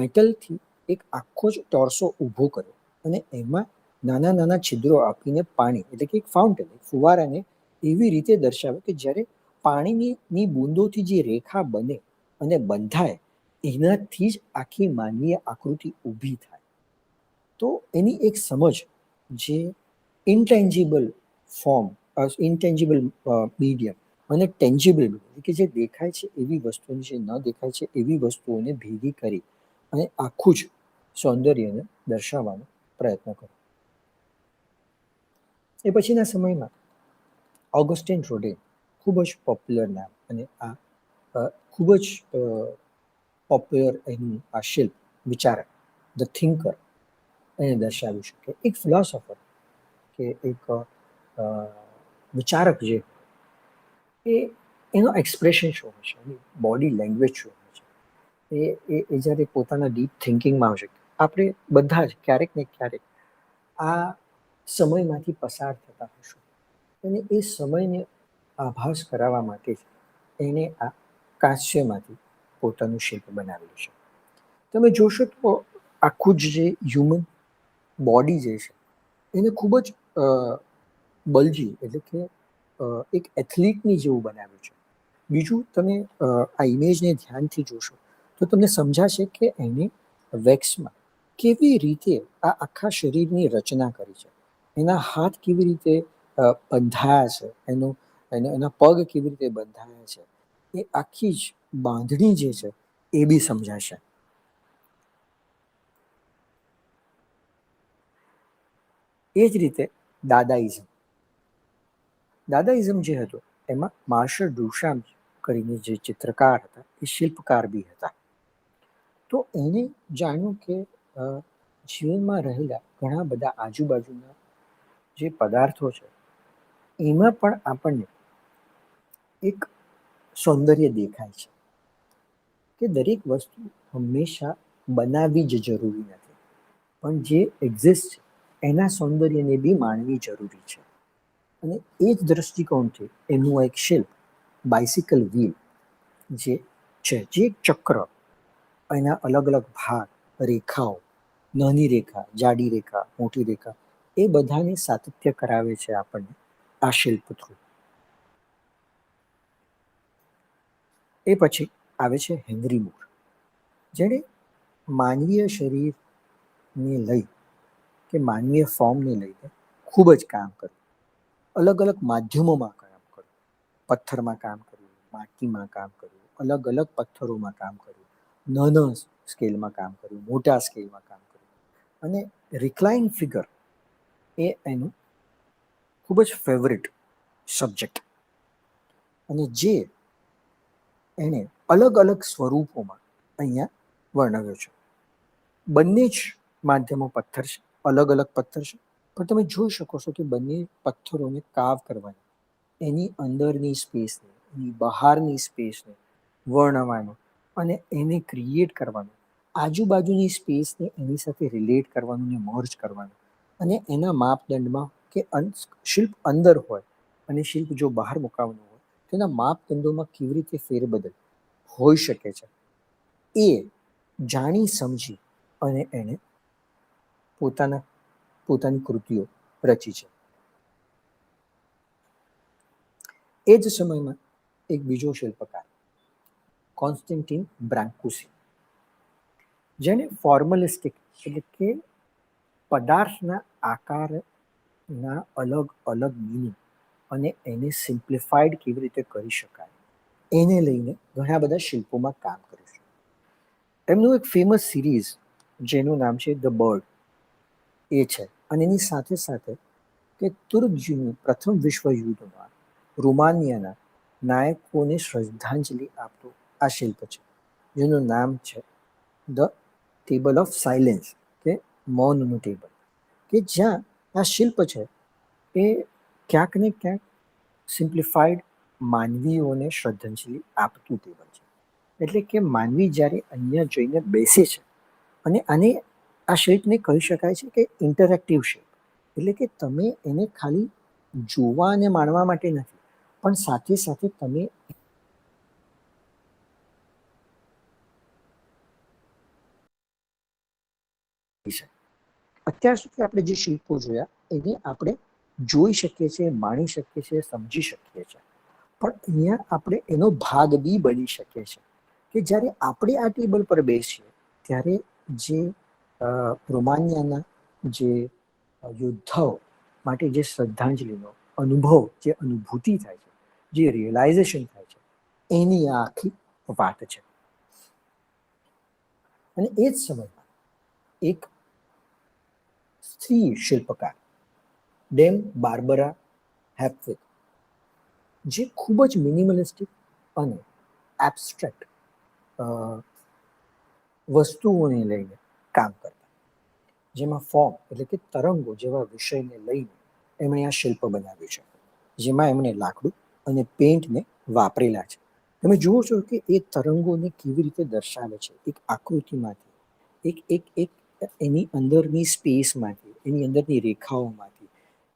મેટલથી એક આખો જ ટોર્સો ઊભો કર્યો અને એમાં નાના નાના છિદ્રો આપીને પાણી, એટલે કે એક ફાઉન્ટેન, એક ફુવારાને એવી રીતે દર્શાવ્યો કે જ્યારે પાણીની બૂંદોથી જે રેખા બને અને બંધાય, એનાથી જ આખી માનવીય આકૃતિ ઊભી થાય. તો એની એક સમજ, જે ઇન્ટેન્જિબલ ફોર્મ, ઇન્ટેન્જિબલ મીડિયમ અને ટેન્જિબલ મીડિયમ, કે જે દેખાય છે એવી વસ્તુની, જે ન દેખાય છે એવી વસ્તુઓને ભેગી કરી અને આખું જ સૌંદર્યને દર્શાવવાનો પ્રયત્ન કર્યો. એ પછીના સમયમાં ઓગસ્ટિન રોડે, ખૂબ જ પોપ્યુલર નામ, અને આ ખૂબ જ પોપ્યુલર એનું આ શિલ્પ, વિચારક, ધ થિંકર, એને દર્શાવી શકે. એક ફિલોસોફર, કે એક વિચારક જે એ એનો એક્સપ્રેશન શું હોય છે, એની બોડી લેંગ્વેજ શું હોય છે, એ જ્યારે પોતાના ડીપ થિંકિંગમાં આવશે. આપણે બધા જ ક્યારેક ને ક્યારેક આ સમયમાંથી પસાર થતા હશું, અને એ સમયને આભાસ કરાવવા માટે જ એણે આ કાંસ્યમાંથી પોતાનું શિલ્પ બનાવેલું છે. તમે જોશો તો આખું જ જે હ્યુમન બોડી જે છે એને ખૂબ જ બલજી, એટલે કે એક એથ્લીટની જેવું બનાવ્યું છે. બીજું, તમે આ ઇમેજને ધ્યાનથી જોશો તો તમને સમજાશે કે એને વેક્સમાં કેવી રીતે આ આખા શરીરની રચના કરી છે, એના હાથ કેવી રીતે બંધાયા છે, એના પગ કેવી રીતે બંધાયા છે, એ આખી જ બાંધણી જે છે એ બી સમજાશે. એ જ રીતે દાદાઇઝમ. દાદાઇઝમ જે હતો એમાં માર્શલ ડુશામ કરીને જે ચિત્રકાર હતા, એ શિલ્પકાર બી હતા. તો એણે જાણ્યું કે જીવનમાં રહેલા ઘણા બધા આજુબાજુના જે પદાર્થો છે એમાં પણ આપણને એક સૌંદર્ય દેખાય છે, કે દરેક વસ્તુ હંમેશા બનાવવી જ જરૂરી નથી, પણ જે એક્ઝિસ્ટ છે એના સૌંદર્યને બી માણવી જરૂરી છે. અને એ જ દ્રષ્ટિકોણથી એનું એક શિલ્પ, બાઇસિકલ વ્હીલ, જે છે, જે ચક્ર, એના અલગ અલગ ભાગ, રેખાઓ, નાની રેખા, જાડી રેખા, મોટી રેખા, એ બધાને સાતત્ય કરાવે છે આપણને આ શિલ્પ થ્રુ. એ પછી આવે છે હેનરી મૂર, જેણે માનવીય શરીરને લઈ, કે માનવીય ફોર્મને લઈને ખૂબ જ કામ કર્યું. અલગ અલગ માધ્યમોમાં કામ કર્યું, પથ્થરમાં કામ કર્યું, માટીમાં કામ કર્યું, અલગ અલગ પથ્થરોમાં કામ કર્યું, નાના સ્કેલમાં કામ કર્યું, મોટા સ્કેલમાં કામ કર્યું. અને રિક્લાઇન ફિગર એ એનું ખૂબ જ ફેવરિટ સબ્જેક્ટ, અને જે એણે અલગ અલગ સ્વરૂપોમાં અહીંયા વર્ણવ્યો છે. બંને જ માધ્યમો પથ્થર છે, અલગ અલગ પથ્થર છે, પણ તમે જોઈ શકો છો કે બંને પથ્થરોને કાવ કરવાની, એની અંદરની સ્પેસને, એની બહારની સ્પેસને વર્ણવાનું, અને એને ક્રિએટ કરવાનું, આજુબાજુની સ્પેસને એની સાથે રિલેટ કરવાનું ને મર્જ કરવાનું, અને એના માપદંડમાં, કે શિલ્પ અંદર હોય અને શિલ્પ જો બહાર મુકાવવાનું હોય, તેના માપદંડોમાં કેવી રીતે ફેરબદલ હોઈ શકે છે, એ જાણી સમજી અને એણે પોતાની કૃતિઓ રચી છે. એ જ સમયમાં એક બીજો શિલ્પકાર, કોન્સ્ટન્ટીન બ્રાન્કુસી, જેને ફોર્મલિસ્ટિક, એટલે કે પદાર્થના આકારના અલગ અલગ મિનિંગ અને એને સિમ્પ્લિફાઈડ કેવી રીતે કરી શકાય, એને લઈને ઘણા બધા શિલ્પોમાં કામ કર્યું છે. એમનું એક ફેમસ સિરીઝ, જેનું નામ છે ધ બર્ડ, એ છે. અને એની સાથે સાથે કે તુર્કજીનું પ્રથમ વિશ્વયુદ્ધમાં રોમાનિયાના નાયકોને શ્રદ્ધાંજલિ આપતું આ શિલ્પ છે, જેનું નામ છે ધ ટેબલ ઓફ સાયલેન્સ, કે મૌનનું ટેબલ, કે જ્યાં આ શિલ્પ છે એ ક્યાંક ને ક્યાંક સિમ્પ્લિફાઈડ માનવીઓને શ્રદ્ધાંજલિ આપતું ટેબલ છે. એટલે કે માનવી જ્યારે અહીંયા જઈને બેસે છે, અને આને આ શિલ્પને કહી શકાય છે કે ઇન્ટરેક્ટિવ શિલ્પ, એટલે કે તમે એને ખાલી જોવા અને માણવા માટે નથી, પણ સાથે સાથે તમે અત્યાર સુધી આપણે જે શિલ્પો જોયા એને આપણે જોઈ શકીએ છીએ, માણી શકીએ છીએ, સમજી શકીએ છીએ, પણ અહીંયા આપણે એનો ભાગ બી બની શકીએ છીએ કે જ્યારે આપણે આ ટેબલ પર બેસીએ ત્યારે જે રોમાનિયાના જે યોદ્ધાઓ માટે જે શ્રદ્ધાંજલિનો અનુભવ, જે અનુભૂતિ થાય છે, જે રિયલાઇઝેશન થાય છે, એની આ આખી વાત છે. અને એ જ સમયમાં એક સ્ત્રી શિલ્પકાર ડેમ બાર્બરા હેપવિક, જે ખૂબ જ મિનિમલિસ્ટિક અને એબ્સ્ટ્રેક્ટ વસ્તુઓને લઈને કામ કરતા, જેમાં ફોર્મ એટલે કે તરંગો જેવા વિષયને લઈને એમણે આ શિલ્પ બનાવ્યું છે, જેમાં એમણે લાકડું અને પેઇન્ટને વાપરેલા છે. તમે જુઓ છો કે એ તરંગોને કેવી રીતે દર્શાવે છે, એક આકૃતિમાંથી, એક એક એક એની અંદરની સ્પેસમાંથી, એની અંદરની રેખાઓમાંથી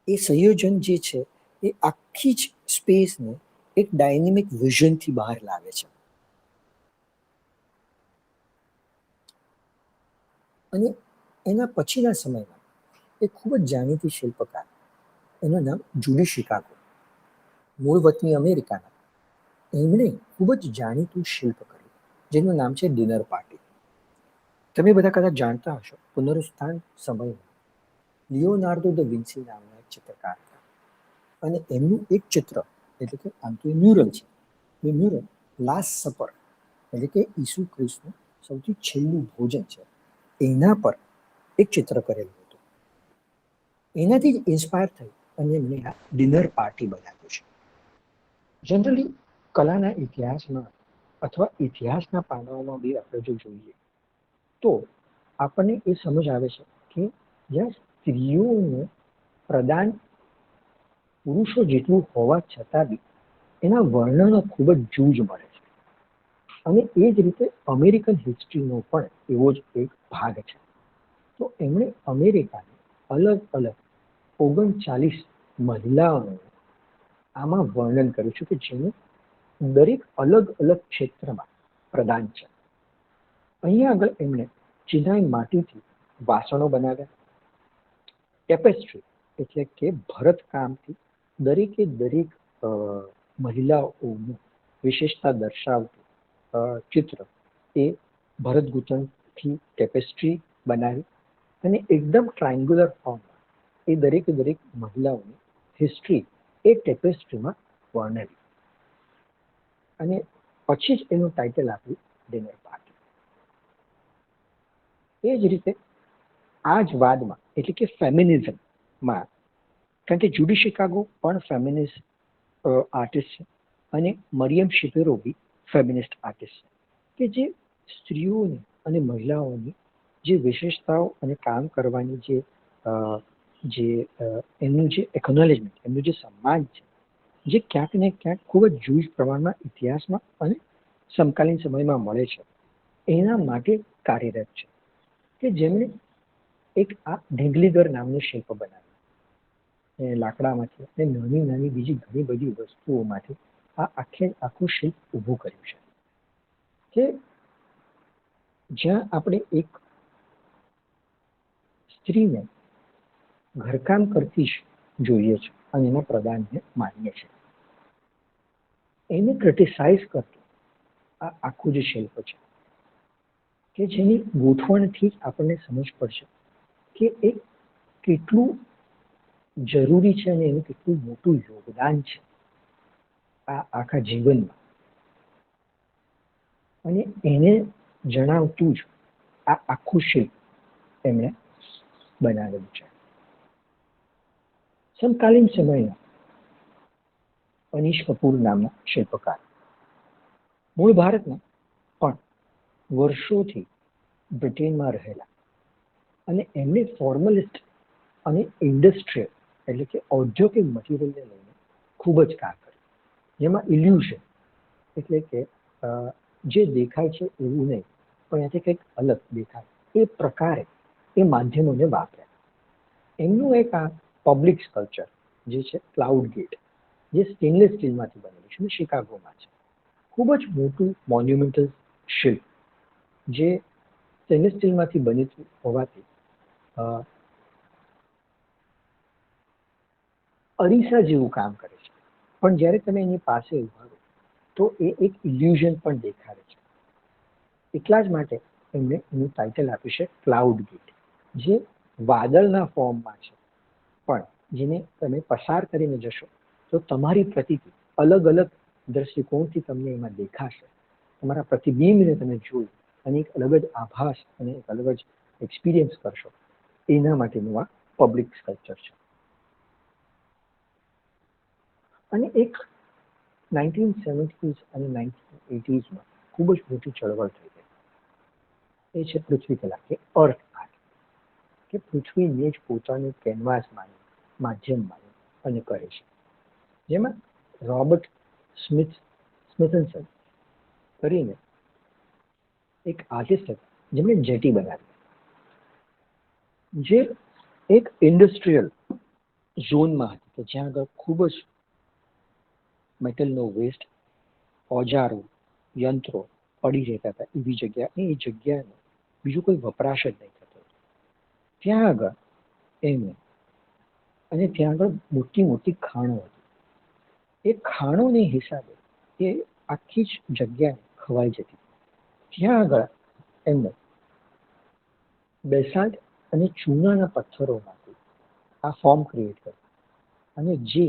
એ સંયોજન જે છે એ આખી જ સ્પેસને એક ડાયનેમિક વિઝનથી બહાર લાવે છે. અને એના પછીના સમયમાં એક ખૂબ જ જાણીતી શિલ્પકાર, એનું નામ જુડી શિકાગો, મૂળ વતની અમેરિકાના, એમણે ખૂબ જ જાણીતું શિલ્પ કર્યું જેનું નામ છે ડિનર પાર્ટી. તમે બધા કદાચ જાણતા હશો, પુનરુત્થાન સમયમાં લિયોનાર્ડો દ વિન્સી નામના એક ચિત્રકાર હતા અને એમનું એક ચિત્ર, એટલે કે આમ તો મ્યુરલ છે, એ મ્યુરલ લાસ્ટ સપર એટલે કે ઈસુ ખ્રિસ્તનું સૌથી છેલ્લું ભોજન છે એના પર એક ચિત્ર કરેલું હતું. એનાથી જ ઇન્સ્પાયર થઈ અને એમણે આ ડિનર પાર્ટી બનાવ્યું છે. જનરલી કલાના ઇતિહાસમાં અથવા ઇતિહાસના પાનાઓમાં બી આપણે જો જોઈએ તો આપણને એ સમજ આવે છે કે જ્યાં સ્ત્રીઓનું પ્રદાન પુરુષો જેટલું હોવા છતાં બી એના વર્ણનો ખૂબ જ જૂજ મળે છે. અને એ જ રીતે અમેરિકન હિસ્ટ્રીનો પણ એવો જ એક ભાગ છે. તો એમણે અમેરિકાની અલગ અલગ 39 મહિલાઓનું આમાં વર્ણન કર્યું છે કે જેનું દરેક અલગ અલગ ક્ષેત્રમાં પ્રદાન છે. અહીંયા આગળ એમણે ચિનાઈ માટીથી વાસણો બનાવ્યા, ટેપેસ્ટ્રી એટલે કે ભરતકામથી દરેકે દરેક મહિલાઓનું વિશેષતા દર્શાવતું ચિત્ર, એ ભરત ગૂંથણથી ટેપેસ્ટ્રી બનાવી અને એકદમ ટ્રાયંગ્યુલર ફોર્મમાં એ દરેકે દરેક મહિલાઓની હિસ્ટ્રી એ ટેપેસ્ટ્રીમાં વર્ણવી અને પછી જ એનું ટાઇટલ આપ્યું ડિનર પાર્ટી. એ જ રીતે આ જ વાદમાં એટલે કે ફેમિનિઝમમાં, કારણ કે જુડી શિકાગો પણ ફેમિનિસ્ટ આર્ટિસ્ટ છે અને મરિયમ શિપેરો બી ફેમિનિસ્ટ આર્ટિસ્ટ છે, કે જે સ્ત્રીઓની અને મહિલાઓની જે વિશેષતાઓ અને કામ કરવાની જે એમનું જે એકનોલેજમેન્ટ, એમનું જે સન્માન છે, જે ક્યાંક ને ક્યાંક ખૂબ જ જૂજ પ્રમાણમાં ઇતિહાસમાં અને સમકાલીન સમયમાં મળે છે, એના માટે કાર્યરત છે. કે જેમણે એક આ ઢીંગલીગર નામનું શિલ્પ બનાવ્યું લાકડામાંથી અને નાની નાની બીજી ઘણી બધી વસ્તુઓમાંથી આ આખું શિલ્પ ઊભું કર્યું છે. કે જ્યાં આપણે એક સ્ત્રીને ઘરકામ કરતી જોઈએ છે અને એના પ્રદાનને માનીએ છીએ, એને ક્રિટિસાઇઝ કરતું આ આખું જે શિલ્પ છે, કે જેની ગોઠવણથી આપણને સમજ પડશે કે એ કેટલું જરૂરી છે અને એનું કેટલું મોટું યોગદાન છે આ આખા જીવનમાં. અને એને જણાવતું જ આ આખું શિલ્પ એમણે બનાવેલું છે. સમકાલીન સમયના અનીશ કપૂર નામના શિલ્પકાર, મૂળ ભારતના પણ વર્ષોથી બ્રિટેનમાં રહેલા, અને એમને ફોર્મલિસ્ટ અને ઇન્ડસ્ટ્રીયલ એટલે કે ઔદ્યોગિક મટીરિયલને લઈને ખૂબ જ કામ કર્યું, જેમાં ઇલ્યુઝન એટલે કે જે દેખાય છે એવું નહીં પણ એનાથી કંઈક અલગ દેખાય એ પ્રકારે એ માધ્યમોને વાપર્યા. એમનું એક આ પબ્લિક સ્કલ્પચર જે છે ક્લાઉડ ગેટ, જે સ્ટેનલેસ સ્ટીલમાંથી બનેલું છે, શિકાગોમાં છે, ખૂબ જ મોટું મોન્યુમેન્ટલ શિલ્પ જે સ્ટેનલેસ સ્ટીલમાંથી બનેલું હોવાથી અરીસા જેવું કામ કરે છે. પણ જ્યારે તમે એની પાસે ઉભા રહો તો એ એક ઇલ્યુઝન પણ દેખાડે છે. એટલા જ માટે એમને એનું ટાઇટલ આપ્યું છે ક્લાઉડ ગેટ, જે વાદળના ફોર્મમાં છે, પણ જેને તમે પસાર કરીને જશો તો તમારી પ્રતિતિ અલગ અલગ દ્રષ્ટિકોણથી તમને એમાં દેખાશે. તમારા પ્રતિબિંબને તમે જોઈ અને એક અલગ જ આભાસ અને એક અલગ જ એક્સપિરિયન્સ કરશો. એના માટેનું આ પબ્લિક સ્કલ્પચર છે. અને એક 1970s અને 1980sમાં ખૂબ જ મોટી ચળવળ થઈ ગઈ. એ છે પૃથ્વી કલા કે અર્થ આર્ટ, કે પૃથ્વીને જ પોતાનું કેનવાસ માધ્યમ માની અને કરે છે. જેમાં રોબર્ટ સ્મિથનસન કરીને એક આર્ટિસ્ટ હતા, જેમણે જેટી બનાવી, જે એક ઇન્ડસ્ટ્રીયલ ઝોનમાં હતી કે જ્યાં આગળ ખૂબ જ મેટલનો વેસ્ટ, ઓજારો, યંત્રો પડી રહેતા હતા. એવી જગ્યા, અને એ જગ્યાનો બીજો કોઈ વપરાશ જ નહીં થતો. ત્યાં આગળ એમને, અને ત્યાં આગળ મોટી મોટી ખાણો હતી. એ ખાણોને હિસાબે એ આખી જ જગ્યા ખવાઈ જતી. ત્યાં આગળ એમને બેસાલ્ટ અને ચૂનાના પથ્થરોમાંથી આ ફોર્મ ક્રિએટ કર્યું, અને જે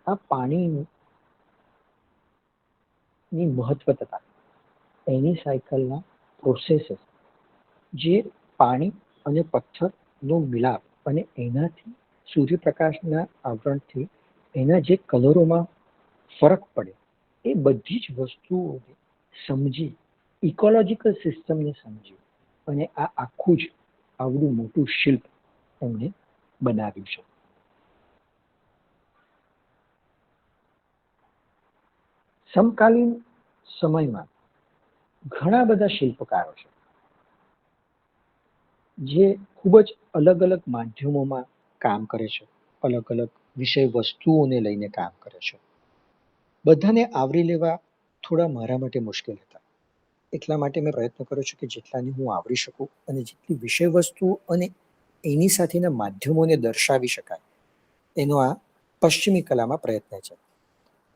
આ પાણીની મહત્વતા, એની સાયકલના પ્રોસેસીસ, જે પાણી અને પથ્થરનો મિલાપ, અને એનાથી સૂર્યપ્રકાશના આવરણથી એના જે કલરોમાં ફરક પડે, એ બધી જ વસ્તુઓને સમજી, ઇકોલોજીકલ સિસ્ટમને સમજી અને આ આખું જ આવડું મોટું શિલ્પ એમને બનાવ્યું છે. સમકાલીન સમયમાં ઘણા બધા શિલ્પકારો છે, જે ખૂબ જ અલગ અલગ માધ્યમોમાં કામ કરે છે, અલગ અલગ વિષય વસ્તુઓને લઈને કામ કરે છે. બધાને આવરી લેવા થોડા મારા માટે મુશ્કેલ હતા. એટલા માટે મેં પ્રયત્ન કર્યો છે કે જેટલાને હું આવરી શકું અને જેટલી વિષય વસ્તુઓ અને એની સાથેના માધ્યમોને દર્શાવી શકાય, એનો આ પશ્ચિમી કલામાં પ્રયત્ન છે.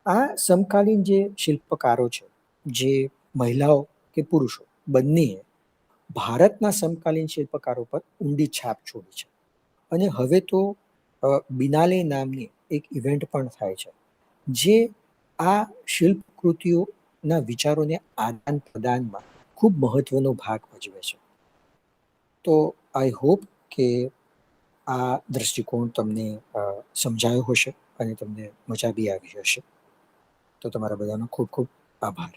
આ સમકાલીન જે શિલ્પકારો છે, જે મહિલાઓ કે પુરુષો બંનેએ ભારતના સમકાલીન શિલ્પકારો પર ઊંડી છાપ છોડી છે. અને હવે તો બિનાલે નામની એક ઇવેન્ટ પણ થાય છે, જે આ શિલ્પકૃતિઓના વિચારોને આદાન પ્રદાનમાં ખૂબ મહત્વનો ભાગ ભજવે છે. તો આઈ હોપ કે આ દૃષ્ટિકોણ તમને સમજાયો હશે અને તમને મજા બી આવી હશે. તો તમારા બધાનો ખૂબ ખૂબ આભાર.